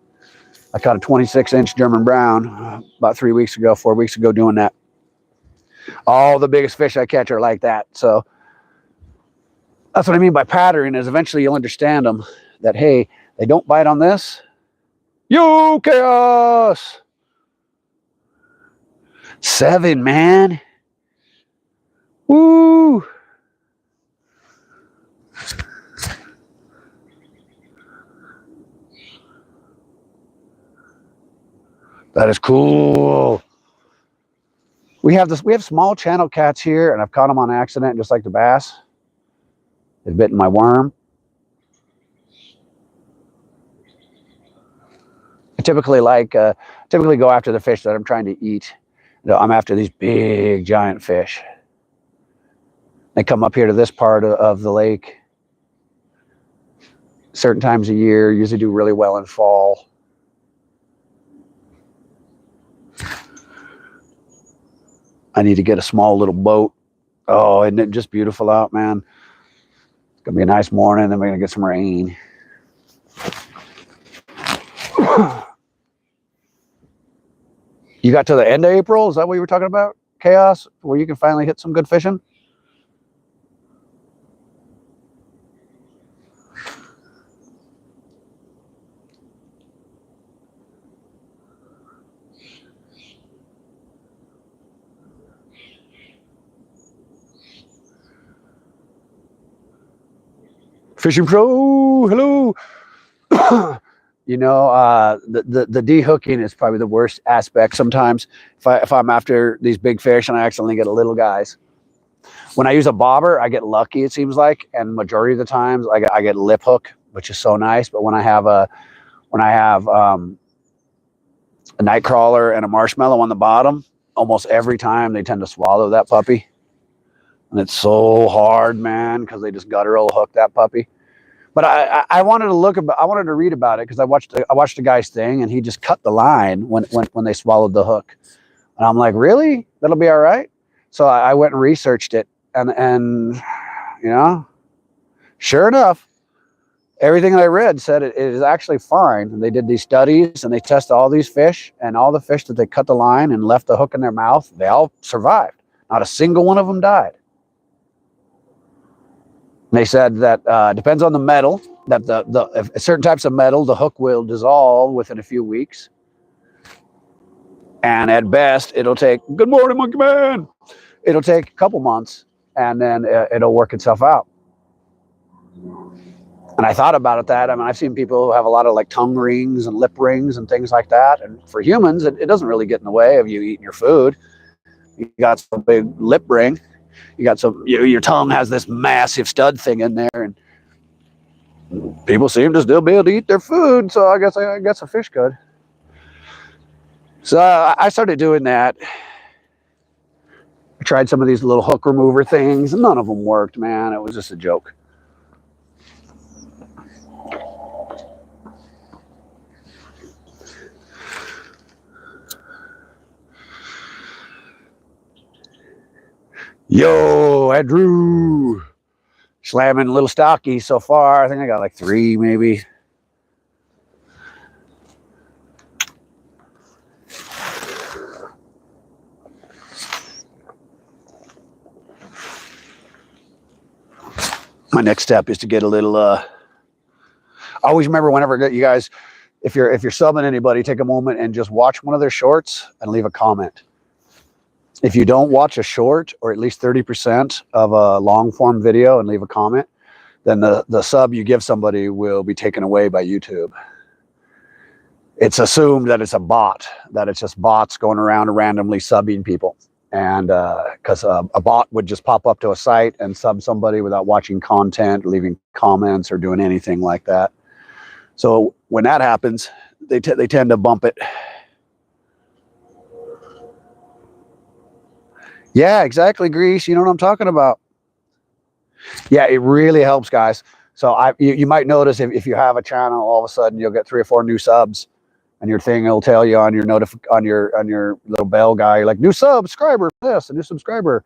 S1: I caught a 26-inch German brown about 4 weeks ago doing that. All the biggest fish I catch are like that. So that's what I mean by patterning, is eventually you'll understand them, that, hey, they don't bite on this. Yo, chaos! 7, man. Woo! That is cool. We have small channel cats here, and I've caught them on accident, just like the bass. They've bitten my worm. I typically go after the fish that I'm trying to eat. I'm after these big giant fish. They come up here to this part of the lake, certain times of year. Usually do really well in fall. I need to get a small little boat. Oh, isn't it just beautiful out, man? It's gonna be a nice morning, then we're gonna get some rain. You got to the end of April? Is that what you were talking about? Chaos, where you can finally hit some good fishing? Fishing Pro, hello. You know, the de-hooking is probably the worst aspect sometimes. If I'm after these big fish and I accidentally get a little guys. When I use a bobber, I get lucky, it seems like, and majority of the times I get lip hook, which is so nice. But when I have a night crawler and a marshmallow on the bottom, almost every time they tend to swallow that puppy. And it's so hard, man, because they just guttural hook that puppy. But I wanted to read about it because I watched a guy's thing and he just cut the line when they swallowed the hook. And I'm like, really? That'll be all right? So I went and researched it and you know, sure enough, everything that I read said it is actually fine. And they did these studies and they tested all these fish, and all the fish that they cut the line and left the hook in their mouth, they all survived. Not a single one of them died. They said that depends on the metal, that if certain types of metal, the hook will dissolve within a few weeks. And at best, it'll take, good morning, monkey man. It'll take a couple months and then it'll work itself out. And I thought about that. I mean, I've seen people who have a lot of like tongue rings and lip rings and things like that. And for humans, it doesn't really get in the way of you eating your food. You got some big lip ring. You got some, your tongue has this massive stud thing in there, and people seem to still be able to eat their food. So I guess a fish could. So I started doing that. I tried some of these little hook remover things, and none of them worked, man. It was just a joke. Yo, Andrew, slamming little stockies so far. I think I got like 3 maybe. My next step is to get a little, I always remember whenever you guys, if you're subbing anybody, take a moment and just watch one of their shorts and leave a comment. If you don't watch a short or at least 30% of a long form video and leave a comment, then the sub you give somebody will be taken away by YouTube. It's assumed that it's a bot, that it's just bots going around randomly subbing people. And because a bot would just pop up to a site and sub somebody without watching content, leaving comments, or doing anything like that. So when that happens, they tend to bump it. Yeah, exactly, Grease. You know what I'm talking about. Yeah, it really helps, guys. So you might notice if you have a channel, all of a sudden you'll get 3 or 4 new subs, and your thing will tell you on your on your little bell guy, like new subscriber, this, a new subscriber.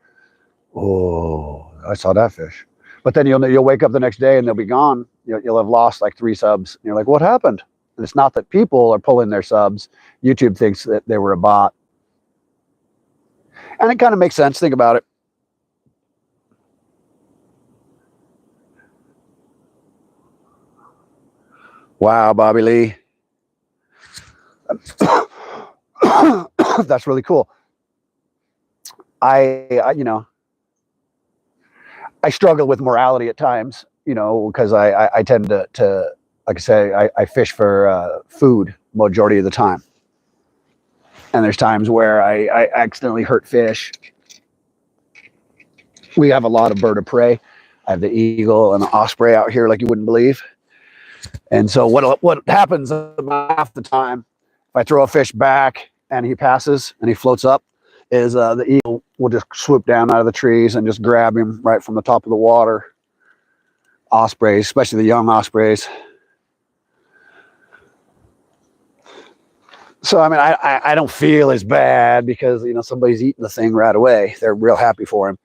S1: Oh, I saw that fish. But then you'll wake up the next day and they'll be gone. You'll have lost like 3 subs. And you're like, what happened? And it's not that people are pulling their subs. YouTube thinks that they were a bot. And it kind of makes sense. Think about it. Wow, Bobby Lee. That's really cool. I struggle with morality at times, because I tend to like I say, I fish for food majority of the time. And there's times where I accidentally hurt fish. We have a lot of bird of prey. I have the eagle and the osprey out here like you wouldn't believe. And so what happens about half the time, if I throw a fish back and he passes and he floats up, is the eagle will just swoop down out of the trees and just grab him right from the top of the water. Ospreys, especially the young ospreys, So, I mean, I don't feel as bad because, you know, somebody's eating the thing right away. They're real happy for him.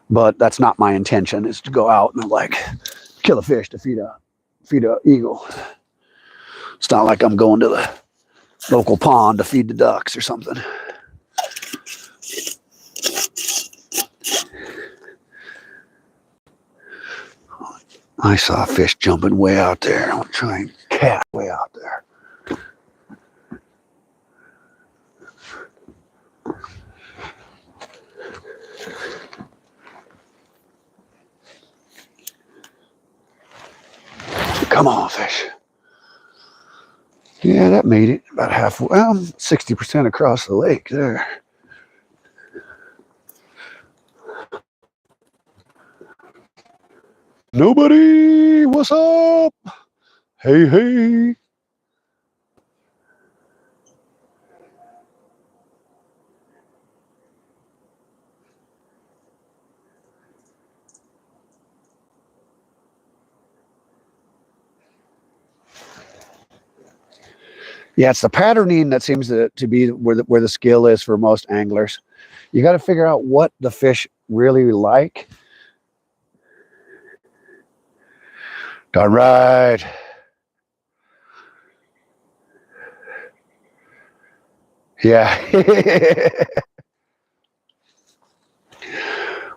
S1: But that's not my intention, is to go out and like kill a fish to feed a eagle. It's not like I'm going to the local pond to feed the ducks or something. I saw a fish jumping way out there. I'm trying to cat way out there. Come on, fish. Yeah, that made it about halfway. Well, 60% across the lake there. Nobody, what's up? Hey, hey. Yeah, it's the patterning that seems to be where the skill is for most anglers. You got to figure out what the fish really like. All right. Yeah.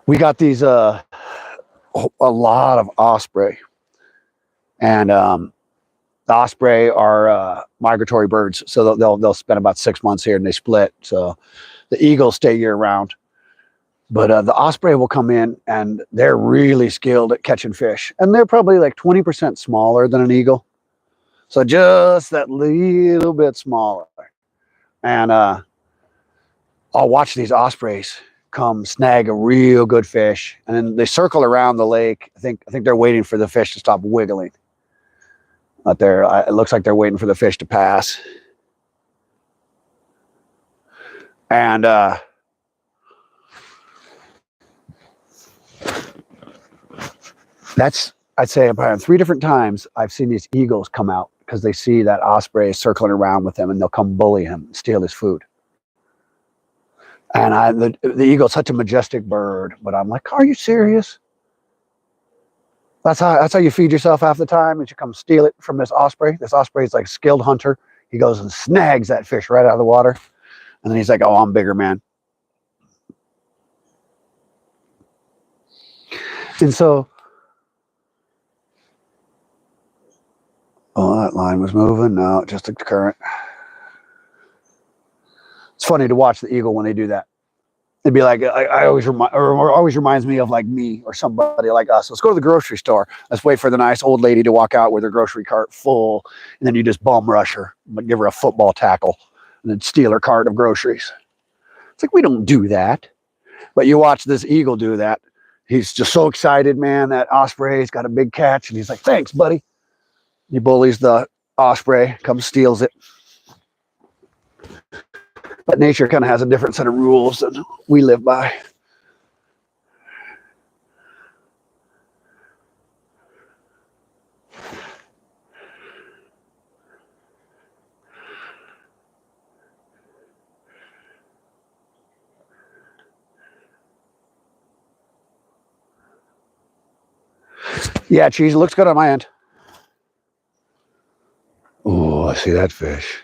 S1: We got these a lot of osprey, and the osprey are migratory birds, so they'll spend about 6 months here and they split. So the eagles stay year round, but the osprey will come in and they're really skilled at catching fish, and they're probably like 20% smaller than an eagle, so just that little bit smaller. And I'll watch these ospreys come snag a real good fish, and then they circle around the lake. I think they're waiting for the fish to stop wiggling. Out there, it looks like they're waiting for the fish to pass. And that's, I'd say about 3 different times I've seen these eagles come out because they see that osprey circling around with them, and they'll come bully him, steal his food. And the eagle's such a majestic bird, but I'm like, are you serious? That's how you feed yourself half the time, is you come steal it from this osprey. This osprey is like a skilled hunter. He goes and snags that fish right out of the water, and then he's like, oh, I'm bigger, man. And so, oh, that line was moving. No, just the current. It's funny to watch the eagle when they do that. It'd be like, I always always reminds me of like me or somebody like us. Let's go to the grocery store. Let's wait for the nice old lady to walk out with her grocery cart full, and then you just bum rush her, but give her a football tackle, and then steal her cart of groceries. It's like, we don't do that. But you watch this eagle do that. He's just so excited, man. That osprey's got a big catch, and he's like, thanks, buddy. He bullies the osprey, comes steals it. But nature kind of has a different set of rules than we live by. Yeah, cheese, it looks good on my end. Oh, I see that fish.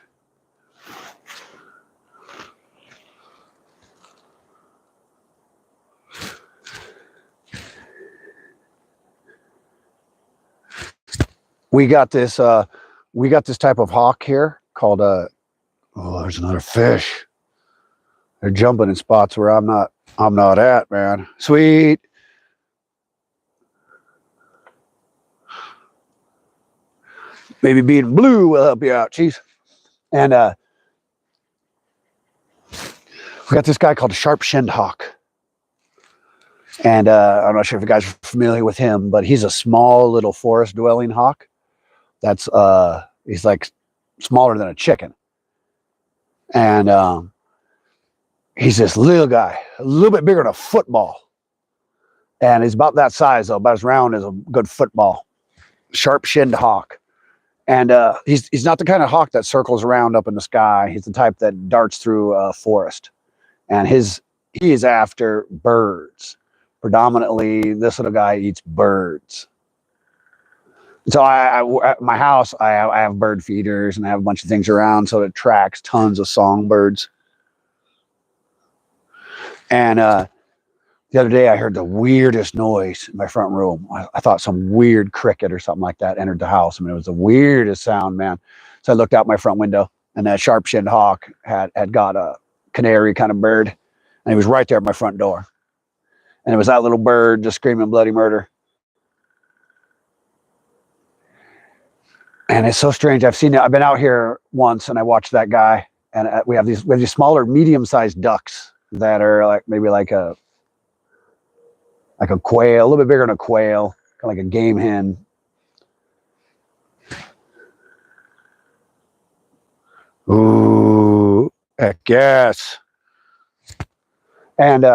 S1: We got this type of hawk here called oh, there's another fish. They're jumping in spots where I'm not at, man. Sweet. Maybe being blue will help you out, cheese. And we got this guy called a sharp-shinned hawk. And I'm not sure if you guys are familiar with him, but he's a small little forest-dwelling hawk. That's he's like smaller than a chicken. And he's this little guy, a little bit bigger than a football. And he's about that size, though, about as round as a good football. Sharp-shinned hawk. And he's not the kind of hawk that circles around up in the sky. He's the type that darts through a forest. And he is after birds. Predominantly, this little guy eats birds. So at my house, I have bird feeders and I have a bunch of things around, so it attracts tons of songbirds. And the other day, I heard the weirdest noise in my front room. I thought some weird cricket or something like that entered the house. I mean, it was the weirdest sound, man. So I looked out my front window, and that sharp-shinned hawk had got a canary kind of bird, and he was right there at my front door. And it was that little bird just screaming bloody murder. And it's so strange. I've seen it. I've been out here once, and I watched that guy. And we have these smaller, medium-sized ducks that are like maybe like a quail, a little bit bigger than a quail, kind of like a game hen. Ooh, heck yes. And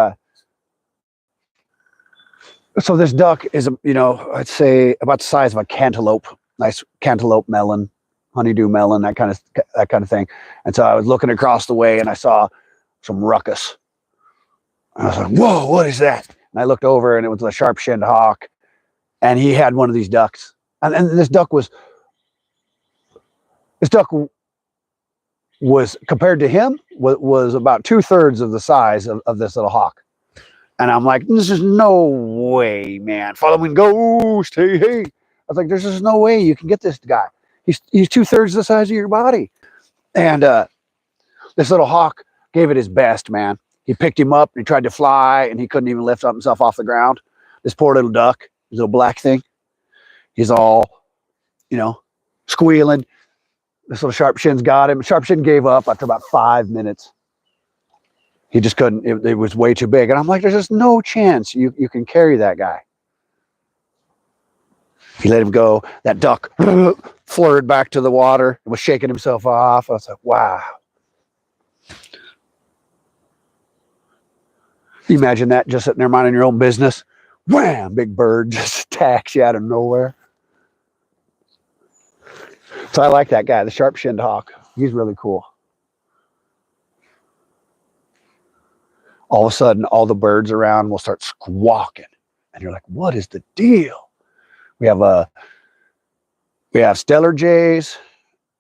S1: so this duck is, I'd say about the size of a cantaloupe, nice cantaloupe melon, honeydew melon, that kind of thing. And so I was looking across the way and I saw some ruckus. I was like, whoa, what is that? And I looked over and it was a sharp-shinned hawk, and he had one of these ducks. And this duck was compared to him was about 2/3 of the size of this little hawk. And I'm like, this is no way, man. Following ghost. Hey. I was like, there's just no way you can get this guy. He's 2/3 the size of your body. And this little hawk gave it his best, man. He picked him up and he tried to fly and he couldn't even lift up himself off the ground. This poor little duck, this little black thing, he's all, squealing. This little Sharpshin's got him. Sharpshin gave up after about 5 minutes. He just couldn't, it was way too big. And I'm like, there's just no chance you can carry that guy. He let him go. That duck flirted back to the water and was shaking himself off. I was like, wow. You imagine that, just sitting there minding your own business. Wham! Big bird just attacks you out of nowhere. So I like that guy, the sharp-shinned hawk. He's really cool. All of a sudden, all the birds around will start squawking. And you're like, what is the deal? We have stellar jays.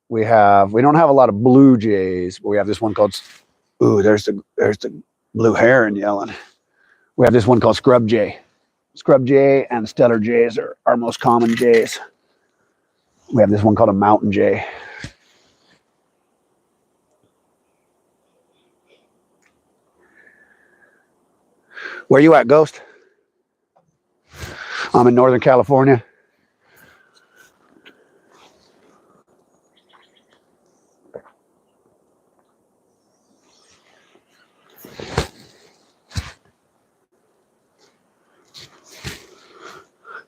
S1: We don't have a lot of blue jays, but we have this one called, there's the blue heron yelling. We have this one called scrub jay. Scrub jay and stellar jays are our most common jays. We have this one called a mountain jay. Where you at, Ghost? I'm in Northern California.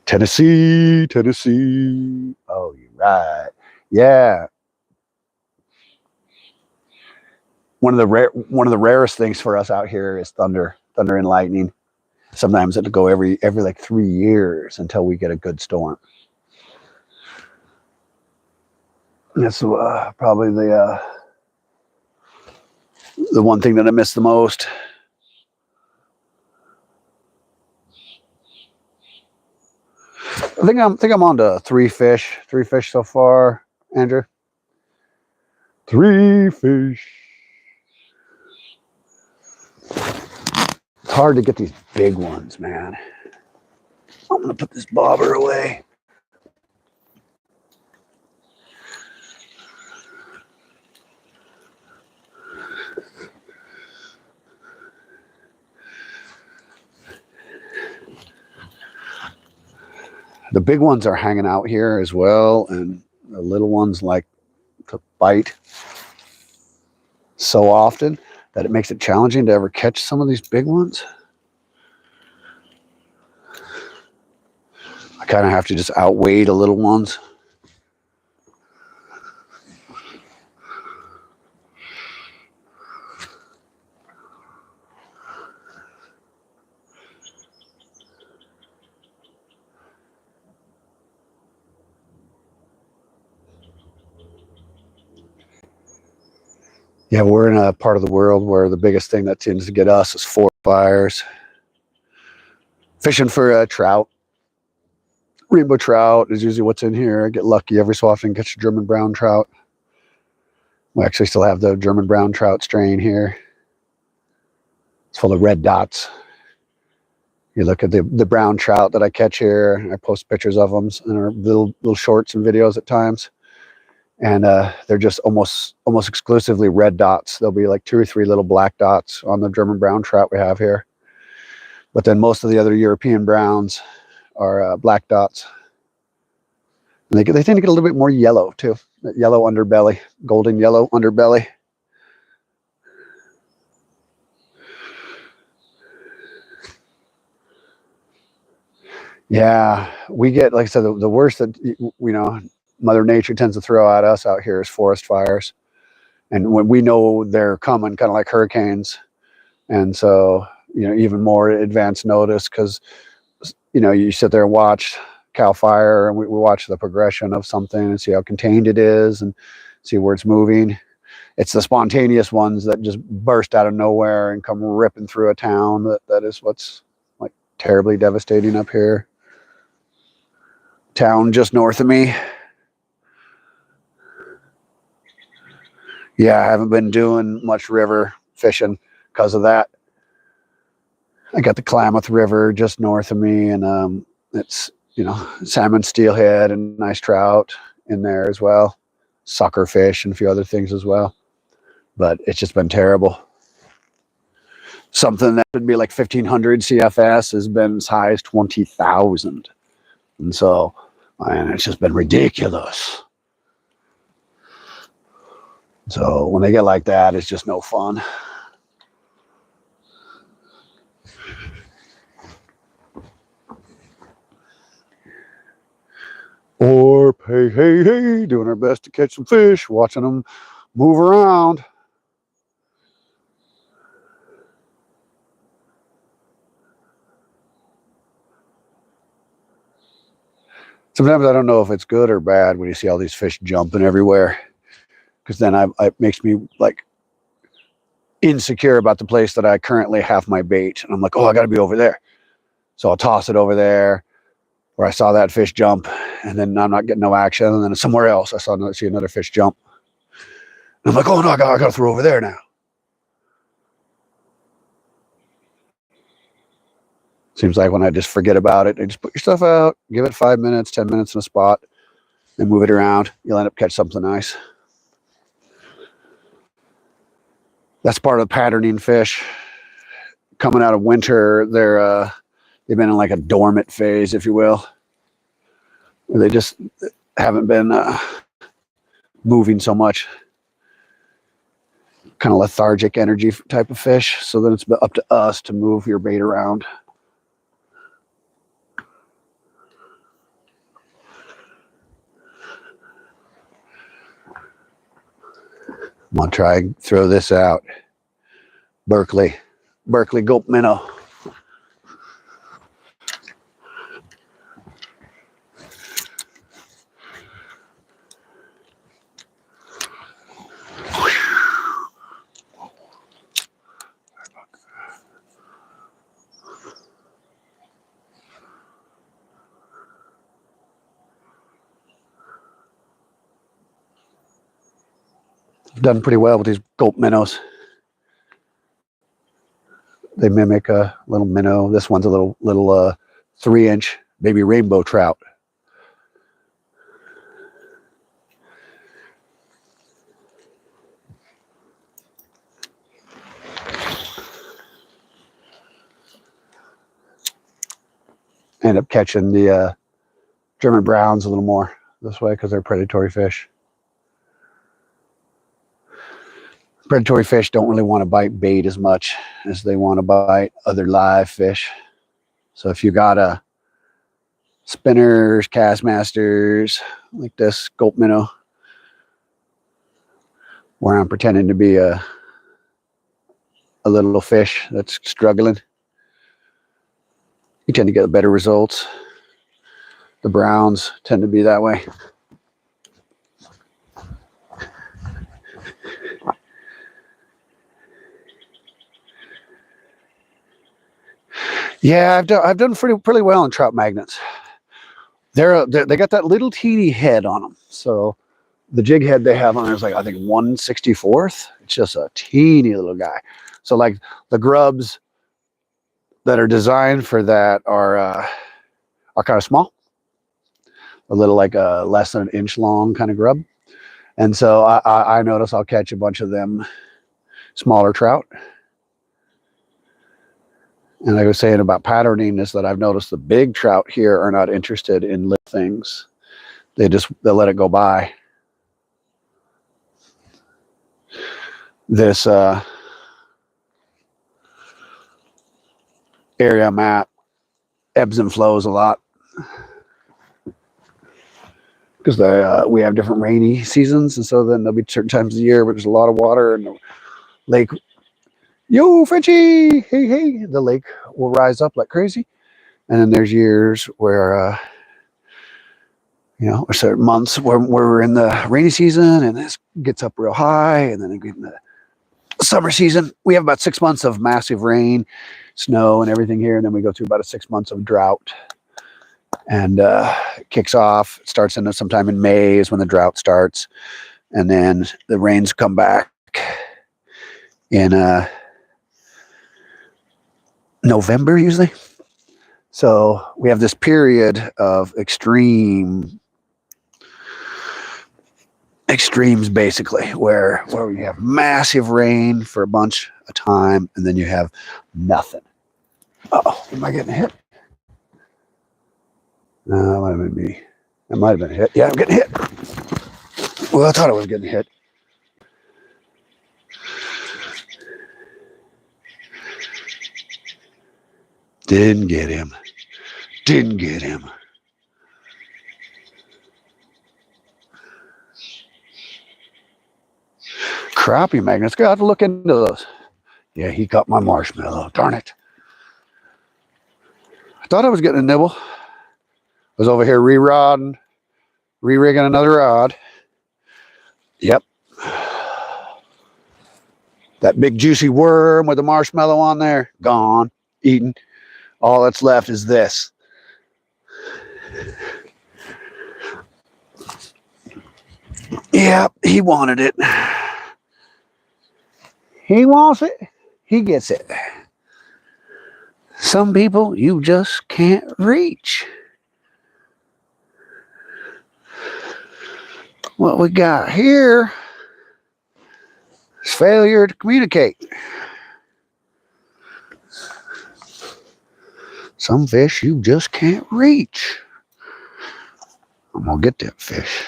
S1: Tennessee. Oh, you're right. Yeah. One of the rarest things for us out here is thunder and lightning. Sometimes it'll go every like 3 years until we get a good storm. That's probably the one thing that I miss the most. I think I'm on to three fish so far, Andrew. 3 fish. It's hard to get these big ones, man. I'm gonna put this bobber away. The big ones are hanging out here as well, and the little ones like to bite so often that it makes it challenging to ever catch some of these big ones. I kind of have to just outweigh the little ones. Yeah, we're in a part of the world where the biggest thing that tends to get us is forest fires. Fishing for trout. Rainbow trout is usually what's in here. I get lucky every so often, catch a German brown trout. We actually still have the German brown trout strain here. It's full of red dots. You look at the brown trout that I catch here. I post pictures of them in our little shorts and videos at times. And they're just almost exclusively red dots. There'll be like 2 or 3 little black dots on the German brown trout we have here. But then most of the other European browns are black dots. And they tend to get a little bit more yellow too. That yellow underbelly, golden yellow underbelly. Yeah, we get, like I said, the worst that, Mother Nature tends to throw at us out here is forest fires. And when we know they're coming, kind of like hurricanes. And so, even more advanced notice, because, you sit there and watch Cal Fire, and we watch the progression of something and see how contained it is and see where it's moving. It's the spontaneous ones that just burst out of nowhere and come ripping through a town. That is what's like terribly devastating up here. Town just north of me. Yeah, I haven't been doing much river fishing because of that. I got the Klamath River just north of me, and it's, salmon, steelhead, and nice trout in there as well. Sucker fish and a few other things as well. But it's just been terrible. Something that would be like 1,500 CFS has been as high as 20,000. And so, man, it's just been ridiculous. So when they get like that, it's just no fun. Or hey, doing our best to catch some fish, watching them move around. Sometimes I don't know if it's good or bad when you see all these fish jumping everywhere, because then it makes me like insecure about the place that I currently have my bait. And I'm like, oh, I got to be over there. So I'll toss it over there where I saw that fish jump, and then I'm not getting no action. And then somewhere else, I see another fish jump. And I'm like, oh no, I got to throw over there now. Seems like when I just forget about it, you just put your stuff out, give it 5 minutes, 10 minutes in a spot, and move it around. You'll end up catching something nice. That's part of the patterning fish. Coming out of winter, they've been in like a dormant phase, if you will. They just haven't been moving so much. Kind of lethargic energy type of fish. So then it's up to us to move your bait around. I'm gonna try and throw this out. Berkeley gulp minnow. Done pretty well with these gulp minnows. They mimic a little minnow. This one's a little 3-inch baby rainbow trout. End up catching the German browns a little more this way because they're predatory fish. Predatory fish don't really want to bite bait as much as they want to bite other live fish. So if you got spinners, Castmasters, like this gulp minnow, where I'm pretending to be a little fish that's struggling, you tend to get better results. The browns tend to be that way. Yeah, I've done pretty well on trout magnets. They got that little teeny head on them. So the jig head they have on there is like I think 1/64th. It's just a teeny little guy. So like the grubs that are designed for that are kind of small, a little like a less than an inch long kind of grub. And so I notice I'll catch a bunch of them smaller trout. And like I was saying about patterning is that I've noticed the big trout here are not interested in little things. They'll let it go by. This area I'm at ebbs and flows a lot because we have different rainy seasons, and so then there'll be certain times of the year where there's a lot of water and the lake. Yo, Frenchie! Hey, hey! The lake will rise up like crazy, and then there's years where or certain months where we're in the rainy season and this gets up real high, and then in the summer season we have about 6 months of massive rain, snow, and everything here, and then we go through about 6 months of drought. And it kicks off. It starts sometime in May is when the drought starts, and then the rains come back in November usually. So we have this period of extremes basically where we have massive rain for a bunch of time, and then you have nothing. Uh-oh, am I getting hit? No, that might have been me. That might have been hit. Yeah, I'm getting hit. Well, I thought I was getting hit. Didn't get him. Didn't get him. Crappie magnets. Got to look into those. Yeah, he got my marshmallow. Darn it. I thought I was getting a nibble. I was over here re-rigging another rod. Yep. That big juicy worm with the marshmallow on there, gone, eaten. All that's left is this. Yep, he wanted it. He wants it, he gets it. Some people you just can't reach. What we got here is failure to communicate. Some fish you just can't reach. I'm gonna get that fish.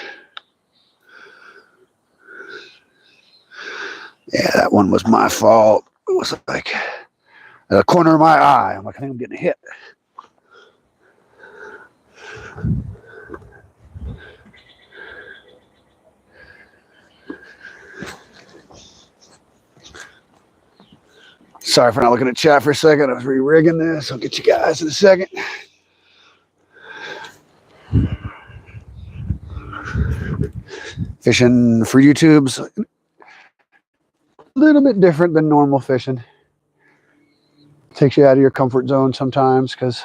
S1: Yeah, that one was my fault. It was like at the corner of my eye. I'm like, I think I'm getting hit. Sorry for not looking at chat for a second. I was re-rigging this. I'll get you guys in a second. Fishing for YouTube's a little bit different than normal fishing. Takes you out of your comfort zone sometimes because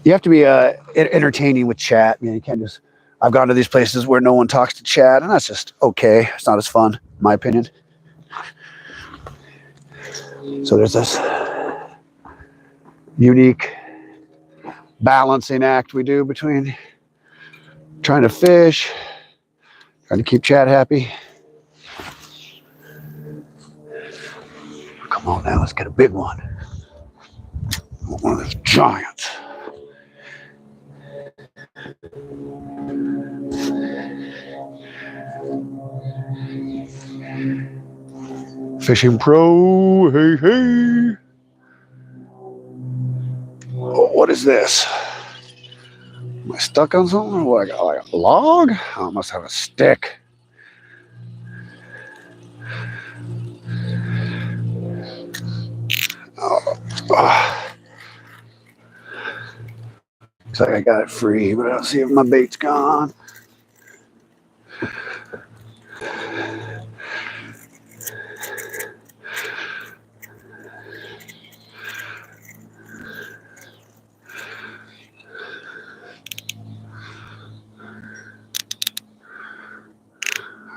S1: you have to be entertaining with chat. You can't just. I've gone to these places where no one talks to chat, and that's just okay. It's not as fun, in my opinion. So there's this unique balancing act we do between trying to fish, trying to keep chat happy. Come on now, let's get a big one. One of those giants. Fishing Pro, hey, hey. Oh, what is this? Am I stuck on something? What, I got like a log? Oh, I must have a stick. Oh. Looks like I got it free, but I don't see if my bait's gone.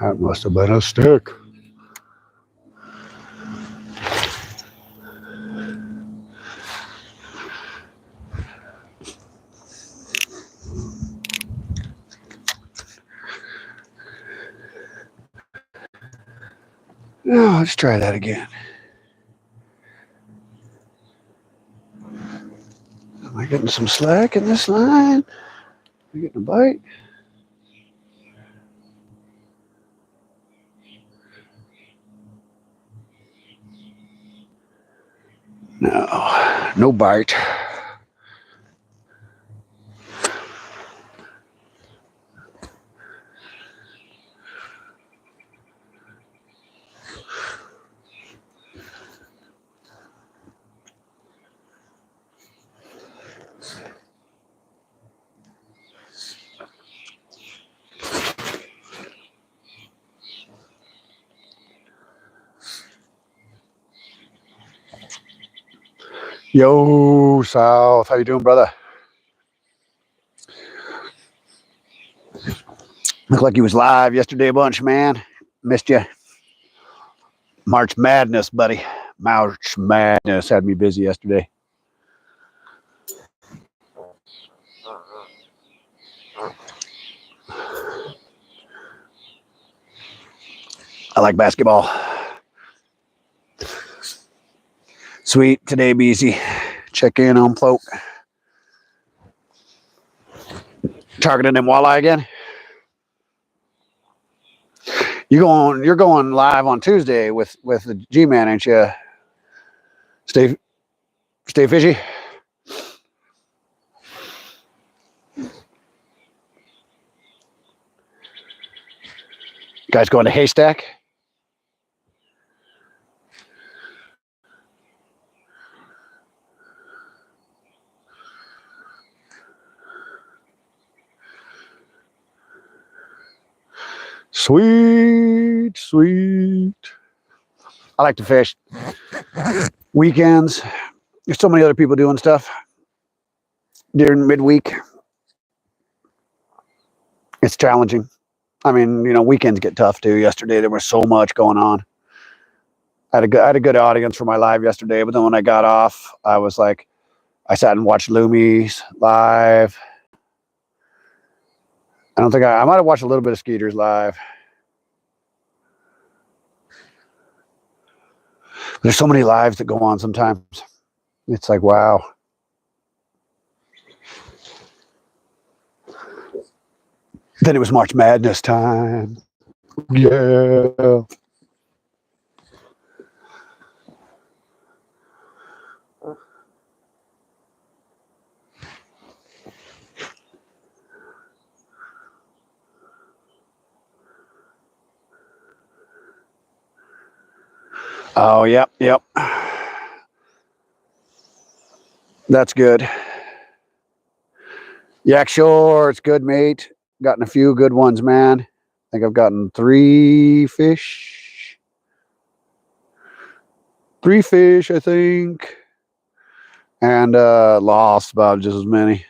S1: That must have been a stick. Now let's try that again. Am I getting some slack in this line? Am I getting a bite? No, no bite. Yo, South, how you doing, brother? Looked like you was live yesterday a bunch, man. Missed you. March Madness, buddy. March Madness had me busy yesterday. I like basketball. Sweet, today be easy. Check in on folk. Targeting them walleye again. You're going live on Tuesday with the G-Man, ain't you? Stay fishy. Guys going to Haystack? Sweet, sweet. I like to fish. Weekends. There's so many other people doing stuff during midweek. It's challenging. I mean, weekends get tough too. Yesterday there was so much going on. I had a good audience for my live yesterday, but then when I got off, I was like, I sat and watched Loomies live. I might have watched a little bit of Skeeters live. There's so many lives that go on sometimes. It's like, wow. Then it was March Madness time. Yeah. Oh, yep. That's good. Yak Shore, it's good, mate. Gotten a few good ones, man. I think I've gotten 3 fish. 3 fish, I think. And lost about just as many.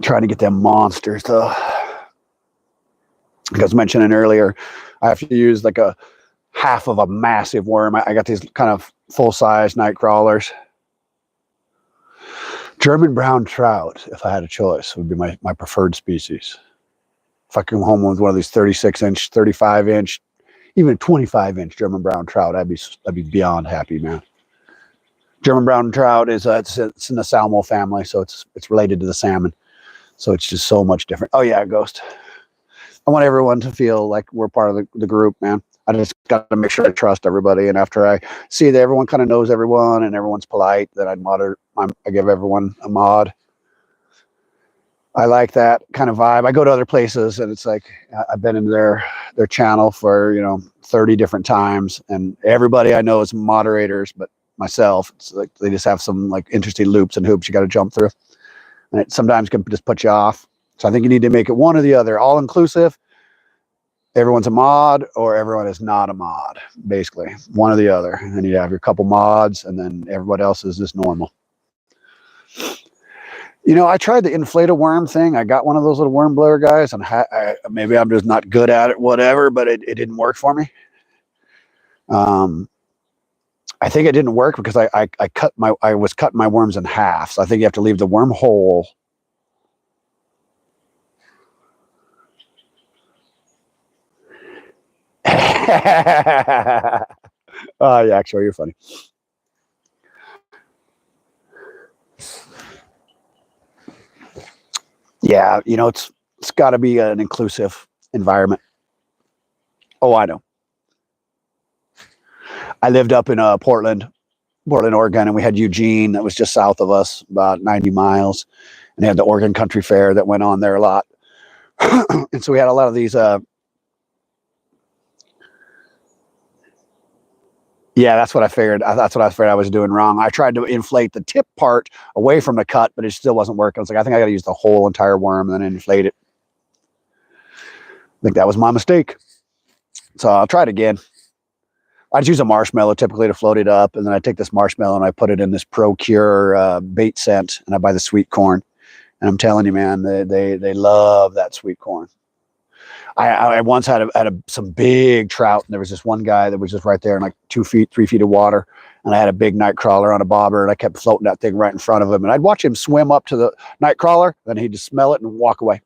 S1: Trying to get them monsters, though. Like I was mentioning earlier, I have to use like a half of a massive worm. I got these kind of full-size night crawlers. German brown trout, if I had a choice, would be my preferred species. If I come home with one of these 36-inch, 35-inch, even 25-inch German brown trout, I'd be beyond happy, man. German brown trout is it's in the Salmon family, so it's related to the salmon. So it's just so much different. Oh yeah, Ghost. I want everyone to feel like we're part of the group, man. I just got to make sure I trust everybody. And after I see that everyone kind of knows everyone and everyone's polite, then I give everyone a mod. I like that kind of vibe. I go to other places and it's like, I've been in their channel for, 30 different times, and everybody I know is moderators, but myself, it's like they just have some like interesting loops and hoops you got to jump through. And it sometimes can just put you off. So I think you need to make it one or the other, all inclusive. Everyone's a mod or everyone is not a mod, basically one or the other. And then you have your couple mods and then everybody else is just normal. You know, I tried the inflate a worm thing. I got one of those little worm blower guys, and maybe I'm just not good at it, whatever, but it didn't work for me. I think it didn't work because I was cutting my worms in half. So I think you have to leave the worm whole. Oh, yeah, actually, you're funny. Yeah, you know, it's got to be an inclusive environment. Oh, I know. I lived up in Portland, Oregon, and we had Eugene that was just south of us, about 90 miles, and they had the Oregon Country Fair that went on there a lot. And so we had a lot of these. Yeah, that's what I figured. That's what I figured I was doing wrong. I tried to inflate the tip part away from the cut, but it still wasn't working. I was like, I think I got to use the whole entire worm and then inflate it. I think that was my mistake. So I'll try it again. I just use a marshmallow typically to float it up, and then I take this marshmallow and I put it in this Procure bait scent, and I buy the sweet corn. And I'm telling you, man, they love that sweet corn. I once had some big trout, and there was this one guy that was just right there in like 2 feet, 3 feet of water, and I had a big night crawler on a bobber, and I kept floating that thing right in front of him, and I'd watch him swim up to the night crawler, then he'd just smell it and walk away,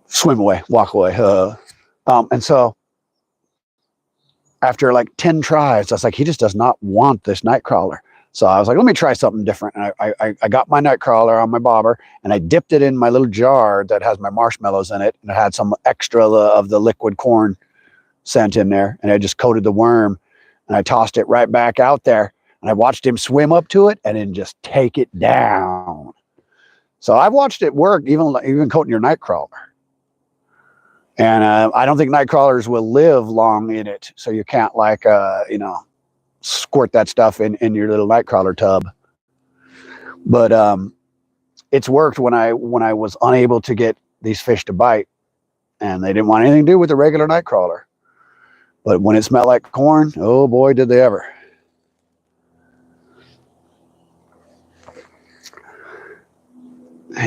S1: swim away, walk away. And so after like 10 tries, I was like, he just does not want this night crawler. So I was like, let me try something different. And I got my night crawler on my bobber, and I dipped it in my little jar that has my marshmallows in it, and it had some extra of the liquid corn scent in there. And I just coated the worm, and I tossed it right back out there, and I watched him swim up to it and then just take it down. So I've watched it work, even coating your night crawler. And I don't think night crawlers will live long in it, so you can't squirt that stuff in your little night crawler tub. But it's worked when I was unable to get these fish to bite, and they didn't want anything to do with the regular night crawler. But when it smelled like corn, oh boy, did they ever.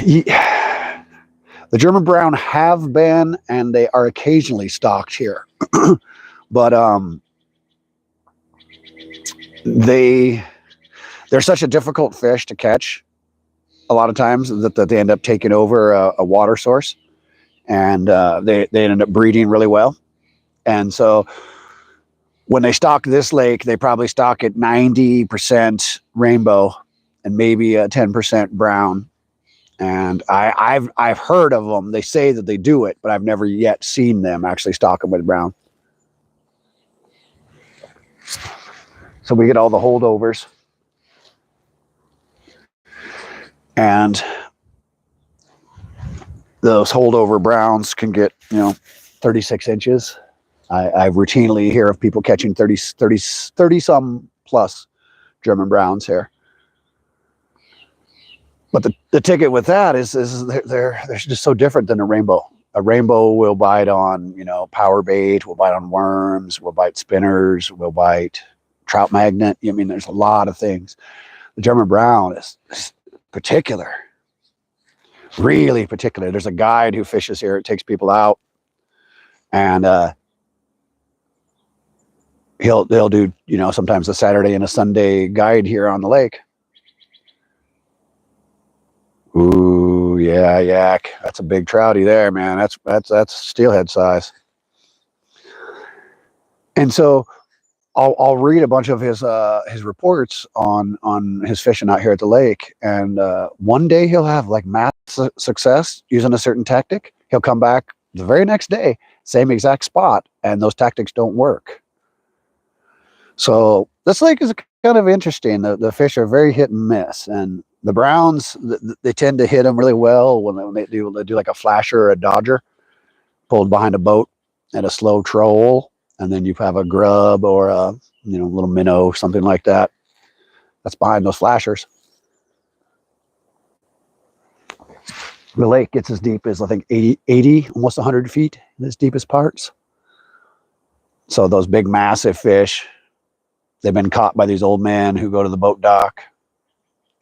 S1: Yeah. The German brown have been, and they are occasionally stocked here. But they're such a difficult fish to catch a lot of times that they end up taking over a water source, and they end up breeding really well. And so when they stock this lake, they probably stock it 90% rainbow and maybe 10% brown. And I've heard of them. They say that they do it, but I've never yet seen them actually stock them with brown. So we get all the holdovers, and those holdover browns can get 36 inches. I routinely hear of people catching 30 some plus German browns here. But the ticket with that is they're just so different than a rainbow. A rainbow will bite on, power bait, will bite on worms, will bite spinners, will bite trout magnet. I mean, there's a lot of things. The German brown is particular, really particular. There's a guide who fishes here. It takes people out, and they'll do, sometimes a Saturday and a Sunday guide here on the lake. Ooh, yeah, yak. That's a big trouty there, man. That's steelhead size. And so I'll read a bunch of his reports on his fishing out here at the lake, and one day he'll have like mass success using a certain tactic. He'll come back the very next day, same exact spot, and those tactics don't work. So this lake is kind of interesting. The fish are very hit and miss, and the browns, they tend to hit them really well when they do like a flasher or a dodger pulled behind a boat at a slow troll, and then you have a grub or a little minnow, something like that. That's behind those flashers. The lake gets as deep as I think 80, almost 100 feet in its deepest parts. So those big, massive fish, they've been caught by these old men who go to the boat dock,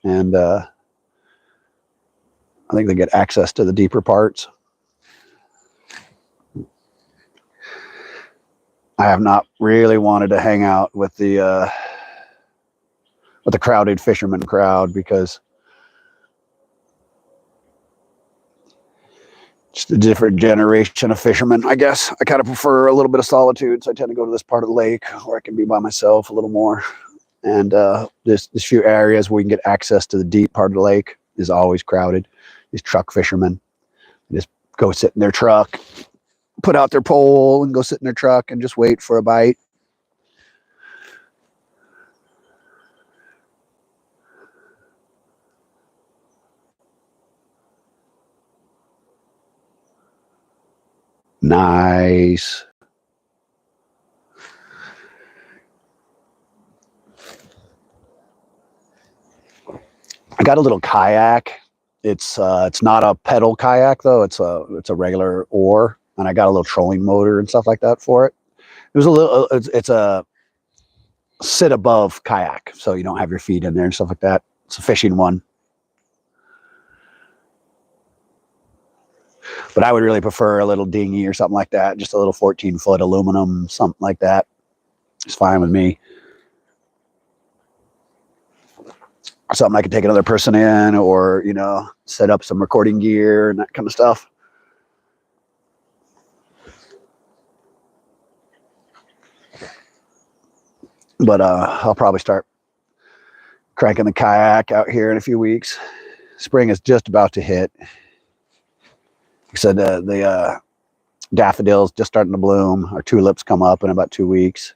S1: and I think they get access to the deeper parts. I have not really wanted to hang out with the crowded fisherman crowd because just a different generation of fishermen, I guess. I kind of prefer a little bit of solitude, so I tend to go to this part of the lake where I can be by myself a little more. And this few areas where we can get access to the deep part of the lake is always crowded. These truck fishermen just go sit in their truck, put out their pole, and go sit in their truck and just wait for a bite. Nice. I got a little kayak. It's not a pedal kayak though. It's a regular oar, and I got a little trolling motor and stuff like that for it. It was a little. It's a sit above kayak, so you don't have your feet in there and stuff like that. It's a fishing one, but I would really prefer a little dinghy or something like that. Just a little 14-foot aluminum, something like that. It's fine with me. Something I could take another person in, or set up some recording gear and that kind of stuff. But I'll probably start cranking the kayak out here in a few weeks. Spring is just about to hit. Like I said, the daffodils just starting to bloom. Our tulips come up in about 2 weeks.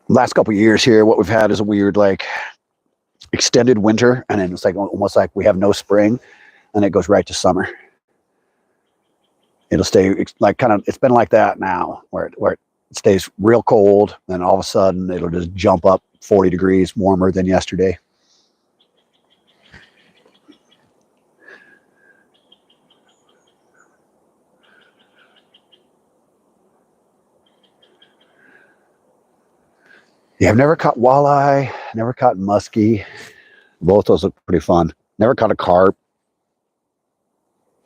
S1: Last couple of years here, what we've had is a weird extended winter, and then it's almost like we have no spring, and it goes right to summer. It'll stay it's been like that now, where it stays real cold, and all of a sudden it'll just jump up 40 degrees warmer than yesterday. Yeah, I've never caught walleye, never caught muskie. Both those look pretty fun. Never caught a carp.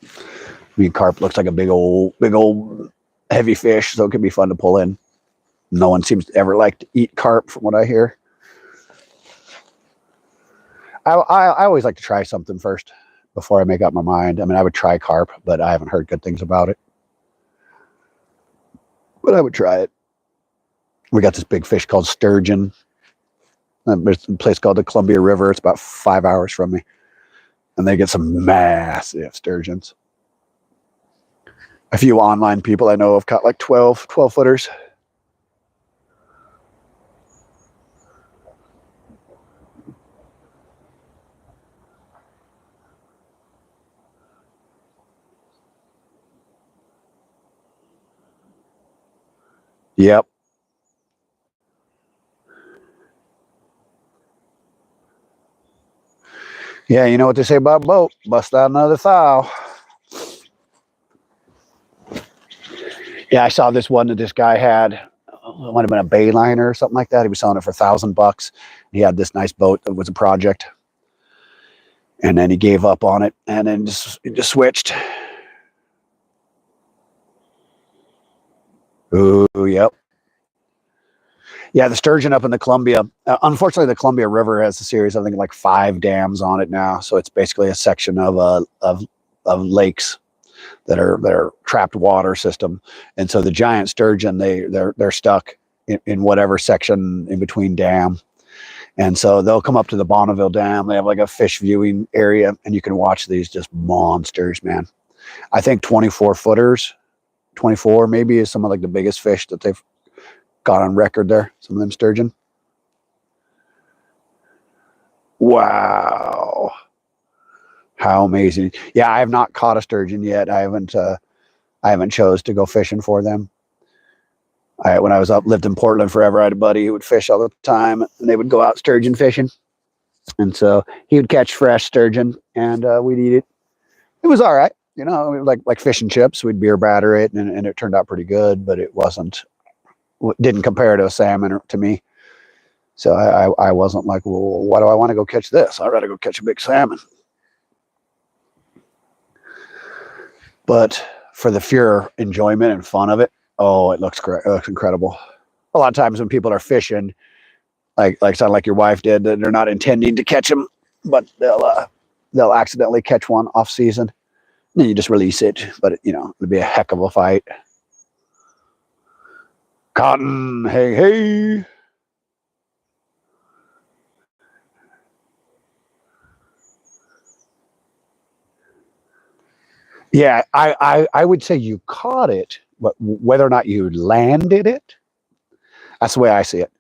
S1: I mean, carp looks like a big old heavy fish, so it could be fun to pull in. No one seems to ever like to eat carp, from what I hear. I always like to try something first before I make up my mind. I mean, I would try carp, but I haven't heard good things about it. But I would try it. We got this big fish called sturgeon. There's a place called the Columbia River. It's about 5 hours from me. And they get some massive sturgeons. A few online people I know have caught like 12 footers. Yep. Yeah, you know what they say about a boat? Bust out another thou. Yeah, I saw this one that this guy had. It might have been a bay liner or something like that. He was selling it for $1,000. He had this nice boat that was a project. And then he gave up on it and then just switched. Ooh, yep. Yeah, the sturgeon up in the Columbia. Unfortunately, the Columbia River has a series, I think, like 5 dams on it now. So it's basically a section of lakes that are trapped water system. And so the giant sturgeon, they're stuck in whatever section in between dam. And so they'll come up to the Bonneville Dam. They have like a fish viewing area, and you can watch these just monsters, man. I think 24 footers, 24 maybe, is some of like the biggest fish that they've got on record there. Some of them sturgeon. Wow. How amazing. Yeah, I have not caught a sturgeon yet. I haven't chose to go fishing for them. When I lived in Portland forever, I had a buddy who would fish all the time, and they would go out sturgeon fishing. And so he would catch fresh sturgeon, and we'd eat it. It was all right. Like fish and chips. We'd beer batter it, and it turned out pretty good, but it didn't compare to a salmon to me. So I wasn't like, well, why do I want to go catch this? I'd rather go catch a big salmon. But for the pure enjoyment and fun of it, oh, it looks great. It looks incredible. A lot of times when people are fishing, sound like your wife did, that they're not intending to catch them, but they'll accidentally catch one off season. Then you just release it, but it'll be a heck of a fight. Cotton, hey, hey. Yeah, I would say you caught it, but whether or not you landed it, that's the way I see it.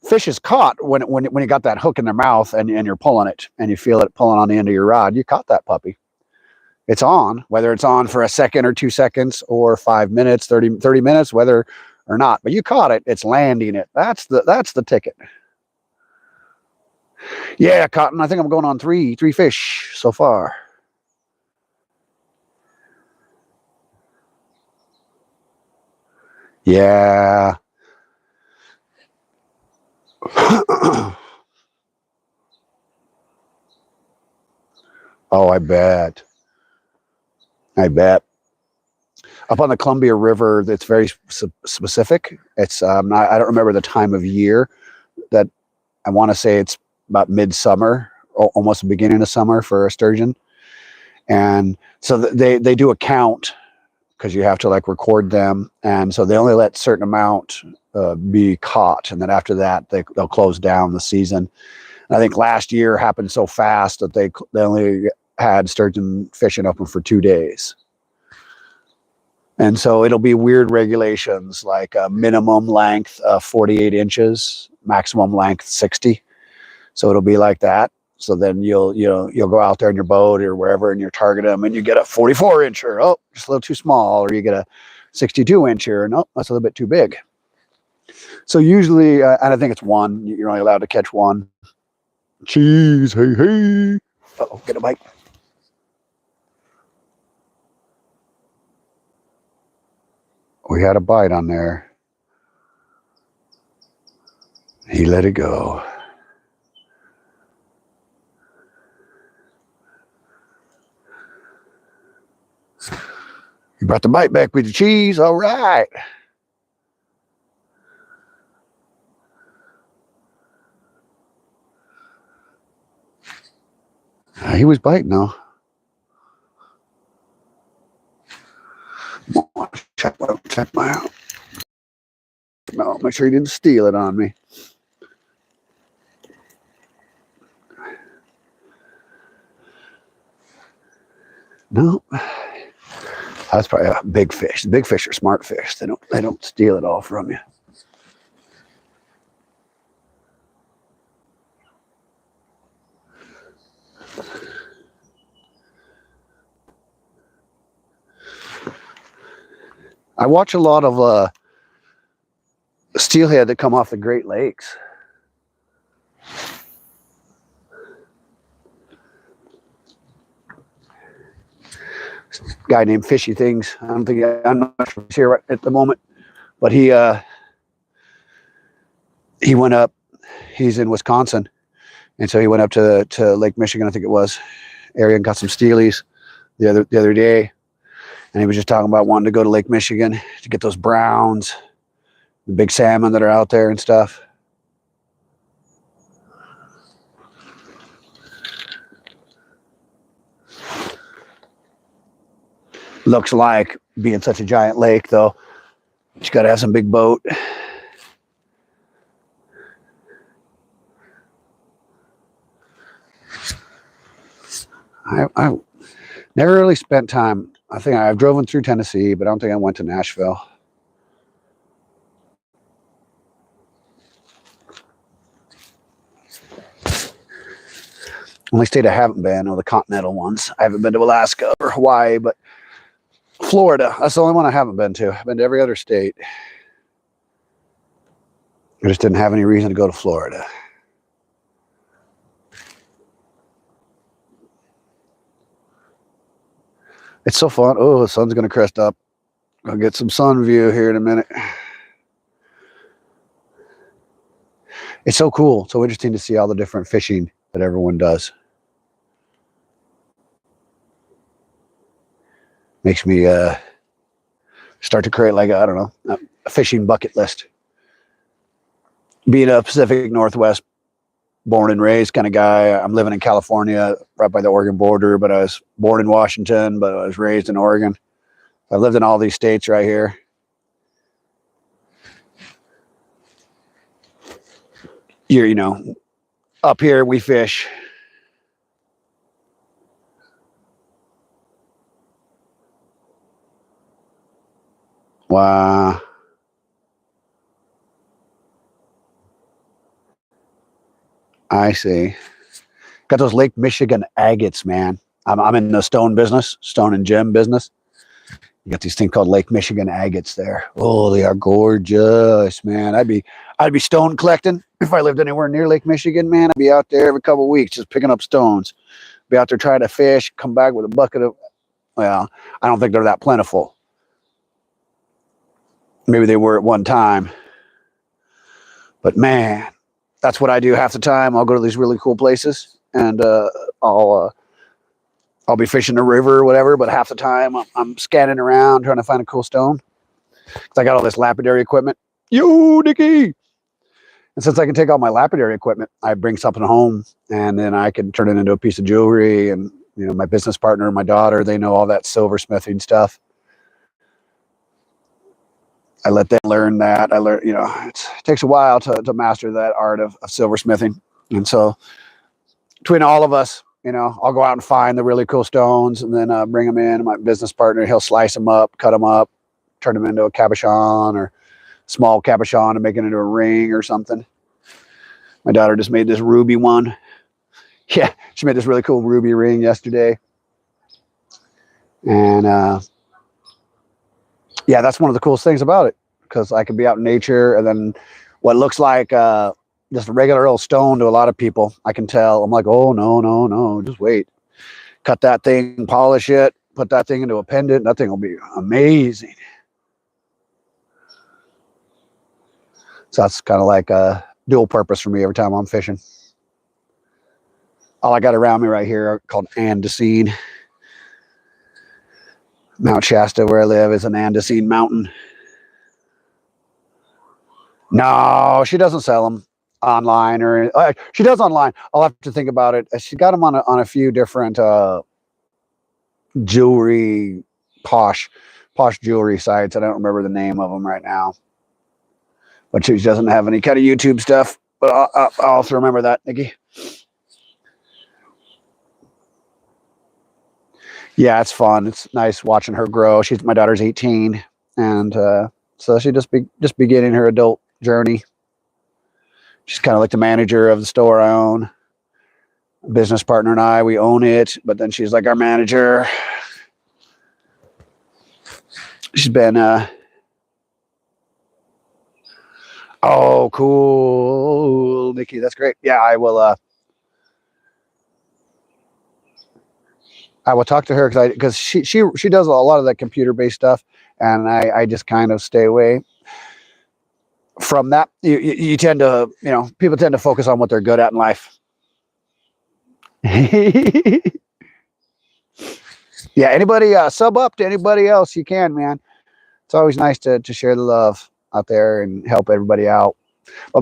S1: Fish is caught when you got that hook in their mouth and you're pulling it and you feel it pulling on the end of your rod. You caught that puppy. It's on, whether it's on for a second or 2 seconds or 5 minutes, 30 minutes, whether or not. But you caught it. It's landing it. That's the ticket. Yeah, Cotton. I think I'm going on three fish so far. Yeah. Oh, I bet. I bet. Up on the Columbia River, it's very specific. It's I don't remember the time of year that I want to say it's about midsummer, almost the beginning of summer for a sturgeon. And so they do a count because you have to like record them. And so they only let certain amount be caught. And then after that, they'll close down the season. And I think last year happened so fast that they only had sturgeon fishing open for 2 days. And so it'll be weird regulations like a minimum length of 48 inches, maximum length 60. So it'll be like that. So then you'll go out there in your boat or wherever and you target them and you get a 44 incher. Oh, just a little too small. Or you get a 62 incher. No, that's a little bit too big. So usually, and I think it's one. You're only allowed to catch one. Cheese, hey, hey. Uh-oh, get a bite. We had a bite on there. He let it go. You brought the bite back with the cheese. All right. He was biting though. Check my out. No, make sure he didn't steal it on me. No, that's probably a big fish. Big fish are smart fish. They don't steal it all from you. I watch a lot of steelhead that come off the Great Lakes. Guy named Fishy Things. I'm not sure he's here right at the moment, but he went up. He's in Wisconsin, and so he went up to Lake Michigan, I think it was, area, and got some steelies the other day. And he was just talking about wanting to go to Lake Michigan to get those browns, the big salmon that are out there and stuff. Looks like, being such a giant lake, though, you got to have some big boat. I never really spent time. I think I've driven through Tennessee, but I don't think I went to Nashville. Only state I haven't been are the continental ones. I haven't been to Alaska or Hawaii, but Florida, that's the only one I haven't been to. I've been to every other state. I just didn't have any reason to go to Florida. It's so fun. Oh, the sun's going to crest up. I'll get some sun view here in a minute. It's so cool, so interesting to see all the different fishing that everyone does. Makes me start to create like I don't know, a fishing bucket list. Being a Pacific Northwest born and raised kind of guy, I'm living in California, right by the Oregon border, but I was born in Washington, but I was raised in Oregon. I lived in all these states right here. You know, up here we fish. Wow. I see. Got those Lake Michigan agates, man. I'm in the stone business, stone and gem business. You got these things called Lake Michigan agates there. Oh, they are gorgeous, man. I'd be stone collecting if I lived anywhere near Lake Michigan, man. I'd be out there every couple of weeks just picking up stones. Be out there trying to fish, come back with a bucket of, well, I don't think they're that plentiful. Maybe they were at one time. But man, that's what I do half the time. I'll go to these really cool places and I'll be fishing the river or whatever, but half the time I'm scanning around trying to find a cool stone. Because I got all this lapidary equipment. Yo, Nikki! And since I can take all my lapidary equipment, I bring something home and then I can turn it into a piece of jewelry. And, you know, my business partner, my daughter, they know all that silversmithing stuff. I let them learn that. I learned, you know, it takes a while to master that art of silversmithing. And so between all of us, you know, I'll go out and find the really cool stones and then bring them in. My business partner, he'll slice them up, cut them up, turn them into a cabochon or small cabochon and make it into a ring or something. My daughter just made this ruby one. Yeah, she made this really cool ruby ring yesterday. And yeah, that's one of the coolest things about it because I can be out in nature and then what looks like just a regular old stone to a lot of people, I can tell. I'm like, oh, no, just wait. Cut that thing, polish it, put that thing into a pendant. That thing will be amazing. So that's kind of like a dual purpose for me every time I'm fishing. All I got around me right here are called andesine. Mount Shasta, where I live, is an andesine mountain. No, she doesn't sell them online or she does online. I'll have to think about it. She got them on a few different jewelry posh jewelry sites. I don't remember the name of them right now, but she doesn't have any kind of YouTube stuff. But I'll also remember that, Nikki. Yeah, it's fun. It's nice watching her grow. My daughter's 18, and so she just beginning her adult journey. She's kind of like the manager of the store I own. Business partner and I, we own it, but then she's like our manager. She's been oh, cool, Nikki. That's great. Yeah, I will talk to her because she does a lot of that computer based stuff, and I just kind of stay away from that. You tend to, you know, people tend to focus on what they're good at in life. Yeah, anybody sub up to anybody else you can, man. It's always nice to share the love out there and help everybody out.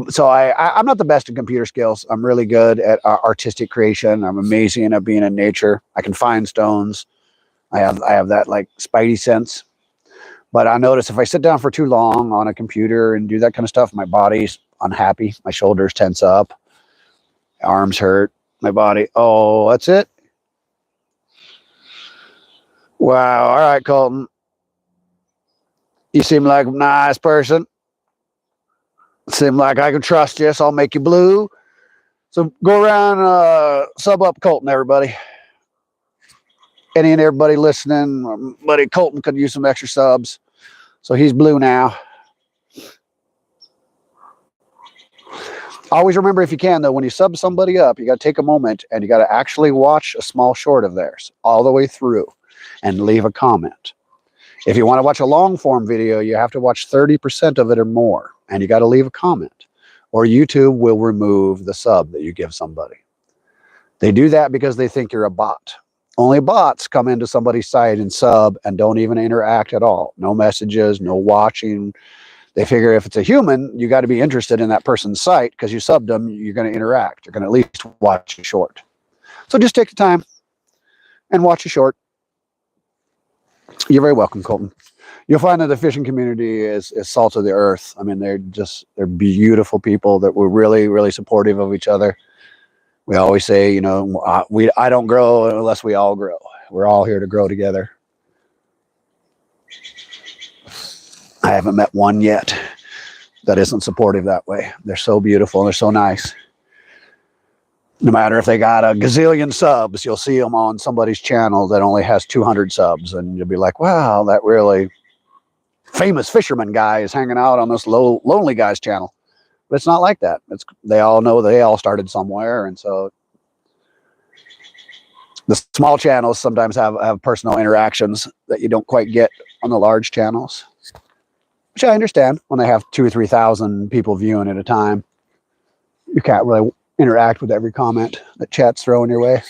S1: So I'm not the best at computer skills. I'm really good at artistic creation. I'm amazing at being in nature. I can find stones. I have that like spidey sense. But I notice if I sit down for too long on a computer and do that kind of stuff, my body's unhappy. My shoulders tense up. Arms hurt. My body. Oh, that's it. Wow. All right, Colton. You seem like a nice person. Seem like I can trust you, so I'll make you blue. So go around, sub up Colton, everybody. Any and everybody listening, buddy Colton could use some extra subs. So he's blue now. Always remember, if you can, though, when you sub somebody up, you got to take a moment and you got to actually watch a small short of theirs all the way through and leave a comment. If you want to watch a long form video, you have to watch 30% of it or more, and you got to leave a comment. or YouTube will remove the sub that you give somebody. They do that because they think you're a bot. Only bots come into somebody's site and sub and don't even interact at all. No messages, no watching. They figure if it's a human, you got to be interested in that person's site because you subbed them, you're going to interact. You're going to at least watch a short. So just take the time and watch a short. You're very welcome, Colton. You'll find that the fishing community is salt of the earth. I mean, they're beautiful people that were really, really supportive of each other. We always say, you know, I don't grow unless we all grow. We're all here to grow together. I haven't met one yet that isn't supportive that way. They're so beautiful and they're so nice. No matter if they got a gazillion subs, you'll see them on somebody's channel that only has 200 subs. And you'll be like, wow, that really famous fisherman guy is hanging out on this lonely guy's channel. But it's not like that. They all know they all started somewhere. And so the small channels sometimes have personal interactions that you don't quite get on the large channels. Which I understand when they have 2,000 or 3,000 people viewing at a time. You can't really interact with every comment that chat's throwing your way.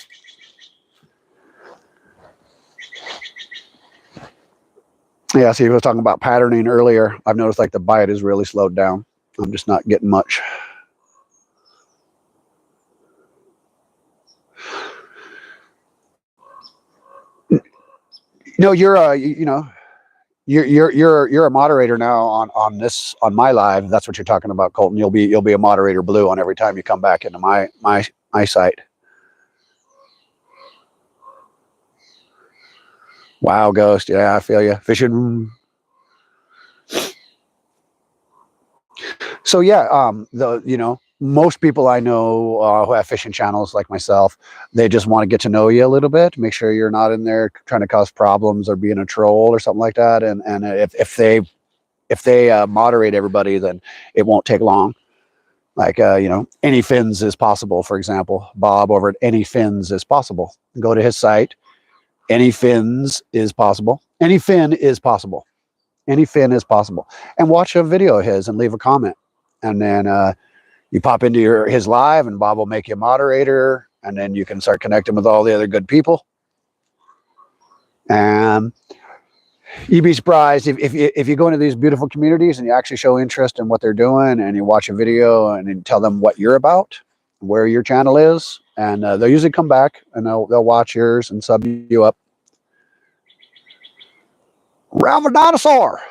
S1: Yeah, see, I was talking about patterning earlier. I've noticed like the bite is really slowed down. I'm just not getting much. No, you're a moderator now on my live. That's what you're talking about, Colton. You'll be a moderator blue on every time you come back into my site. Wow, Ghost. Yeah, I feel you. Fishing. So yeah, most people I know who have fishing channels like myself, they just want to get to know you a little bit, make sure you're not in there trying to cause problems or being a troll or something like that. And if they moderate everybody, then it won't take long. Like, Any Fins is Possible, for example. Bob over at Any Fins is Possible. Go to his site. Any Fins is Possible. Any Fin is Possible. Any Fin is Possible. And watch a video of his and leave a comment. And then you pop into his live and Bob will make you a moderator. And then you can start connecting with all the other good people. And you'd be surprised if you go into these beautiful communities and you actually show interest in what they're doing and you watch a video and you tell them what you're about, where your channel is, and they'll usually come back and they'll watch yours and sub you up. Ralph a Dinosaur.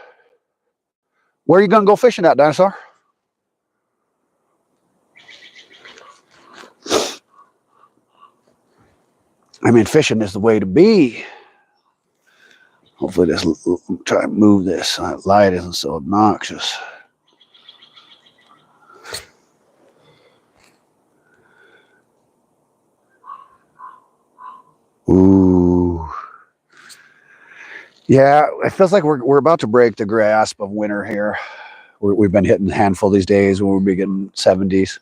S1: Where are you going to go fishing at, Dinosaur? I mean, fishing is the way to be. Hopefully this, try to move this. Light isn't so obnoxious. Ooh. Yeah, it feels like we're about to break the grasp of winter here. We've been hitting a handful these days when we'll be getting 70s.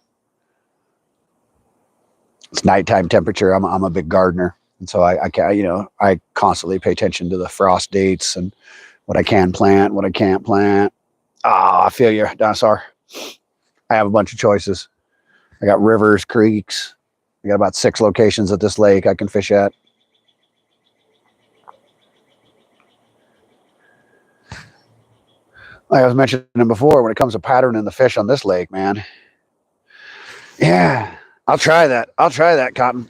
S1: It's nighttime temperature. I'm a big gardener. And so I constantly pay attention to the frost dates and what I can plant, what I can't plant. I feel you, Dinosaur. I have a bunch of choices. I got rivers, creeks. I got about 6 locations at this lake I can fish at. Like I was mentioning before, when it comes to patterning the fish on this lake, man. Yeah, I'll try that. Cotton.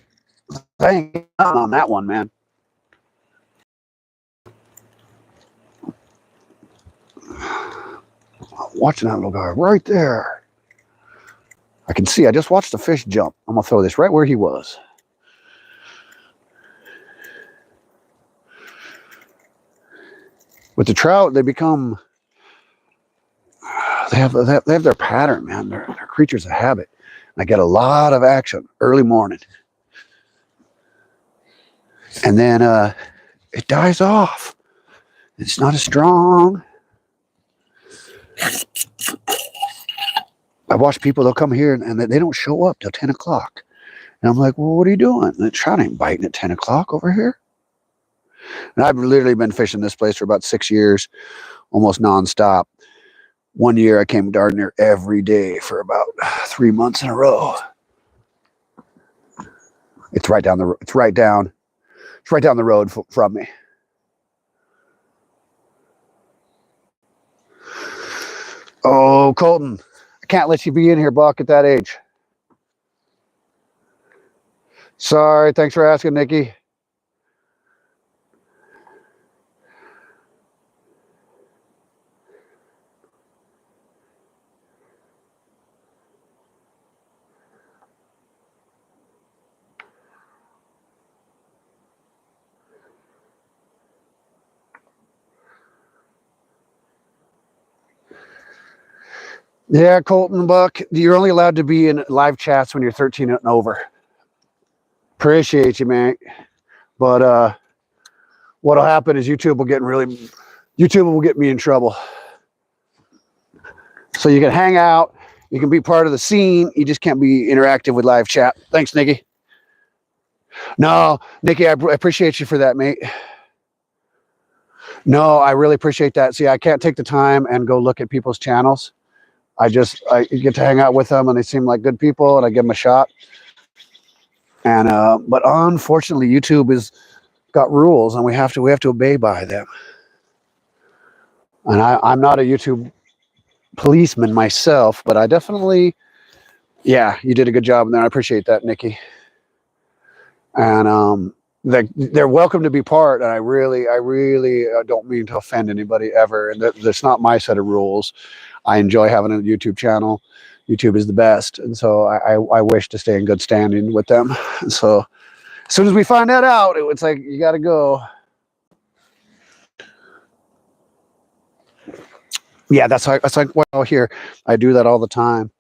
S1: I ain't on that one, man. Watching that little guy right there. I can see. I just watched the fish jump. I'm going to throw this right where he was. With the trout, they become... They have their pattern, man. They're creatures of habit. I get a lot of action early morning. And then it dies off. It's not as strong. I watch people, they'll come here and they don't show up till 10 o'clock. And I'm like, well, what are you doing? And the trout ain't biting at 10 o'clock over here. And I've literally been fishing this place for about 6 years, almost nonstop. One year I came darting there every day for about 3 months in a row. It's right down the road from me. Oh, Colton, I can't let you be in here, Buck, at that age. Sorry, thanks for asking, Nikki. Yeah, Colton, Buck, you're only allowed to be in live chats when you're 13 and over. Appreciate you, man. But what'll happen is YouTube will get me in trouble. So you can hang out, you can be part of the scene, you just can't be interactive with live chat. Thanks, Nikki. No, Nikki, I appreciate you for that, mate. No, I really appreciate that. See, I can't take the time and go look at people's channels. I get to hang out with them, and they seem like good people, and I give them a shot. And but unfortunately, YouTube has got rules, and we have to obey by them. And I'm not a YouTube policeman myself, but I definitely, yeah, you did a good job there. I appreciate that, Nikki. And they're welcome to be part. And I really don't mean to offend anybody ever. And that's not my set of rules. I enjoy having a YouTube channel. YouTube is the best. And so I wish to stay in good standing with them. And so as soon as we find that out, it's like, you got to go. Yeah, that's like, well, here, I do that all the time.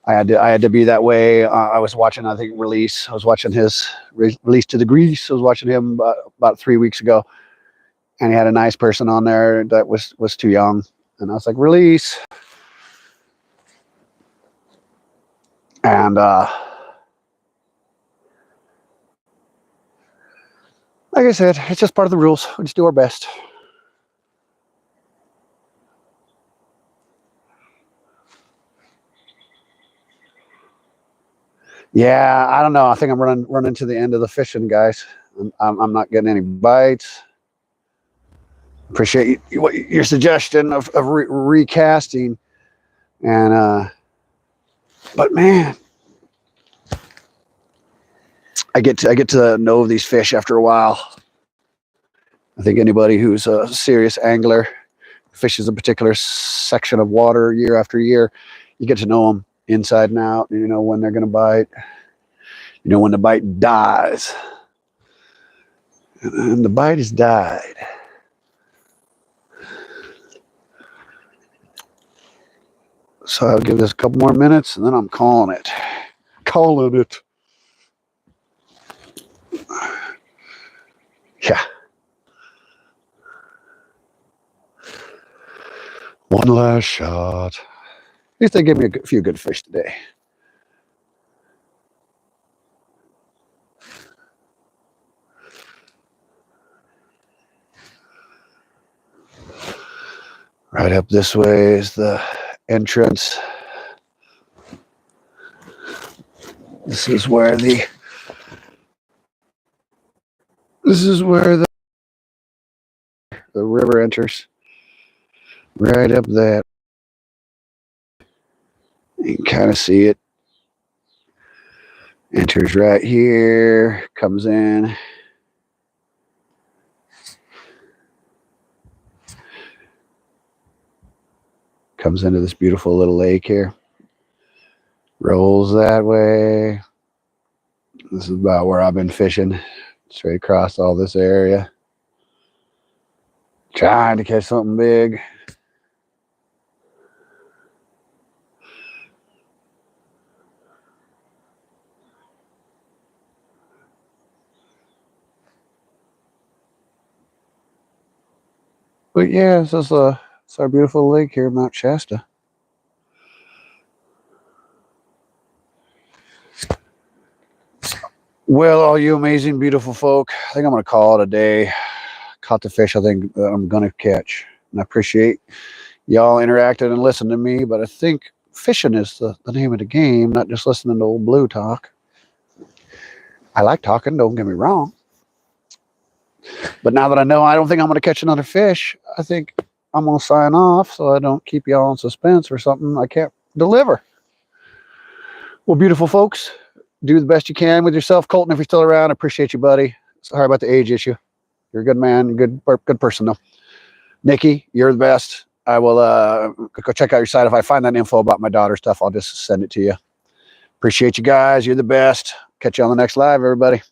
S1: I had to be that way. I was watching, I think, Release. I was watching his Release to the Grease. I was watching him about 3 weeks ago. And he had a nice person on there that was too young. And I was like, Release. And like I said, it's just part of the rules. We just do our best. Yeah, I don't know. I think I'm running to the end of the fishing, guys. I'm not getting any bites. Appreciate your suggestion of recasting. And but man, I get to know these fish after a while. I think anybody who's a serious angler fishes a particular section of water year after year, you get to know them inside and out. You know when they're going to bite. You know when the bite dies. And the bite has died. So I'll give this a couple more minutes, and then I'm calling it. Calling it. Yeah. One last shot. At least they gave me a few good fish today. Right up this way is the entrance. This is where the river enters. Right up there. You can kind of see it. Enters right here, comes in. Comes into this beautiful little lake here. Rolls that way. This is about where I've been fishing. Straight across all this area. Trying to catch something big. But yeah, it's our beautiful lake here, Mount Shasta. Well, all you amazing, beautiful folk, I think I'm going to call it a day. Caught the fish I think I'm going to catch. And I appreciate y'all interacted and listened to me, but I think fishing is the name of the game, not just listening to old Blue talk. I like talking, don't get me wrong. But now that I know I don't think I'm going to catch another fish, I think I'm going to sign off so I don't keep y'all in suspense or something I can't deliver. Well, beautiful folks, do the best you can with yourself. Colton, if you're still around, I appreciate you, buddy. Sorry about the age issue. You're a good man, good person, though. Nikki, you're the best. I will go check out your site. If I find that info about my daughter stuff, I'll just send it to you. Appreciate you guys. You're the best. Catch you on the next live, everybody.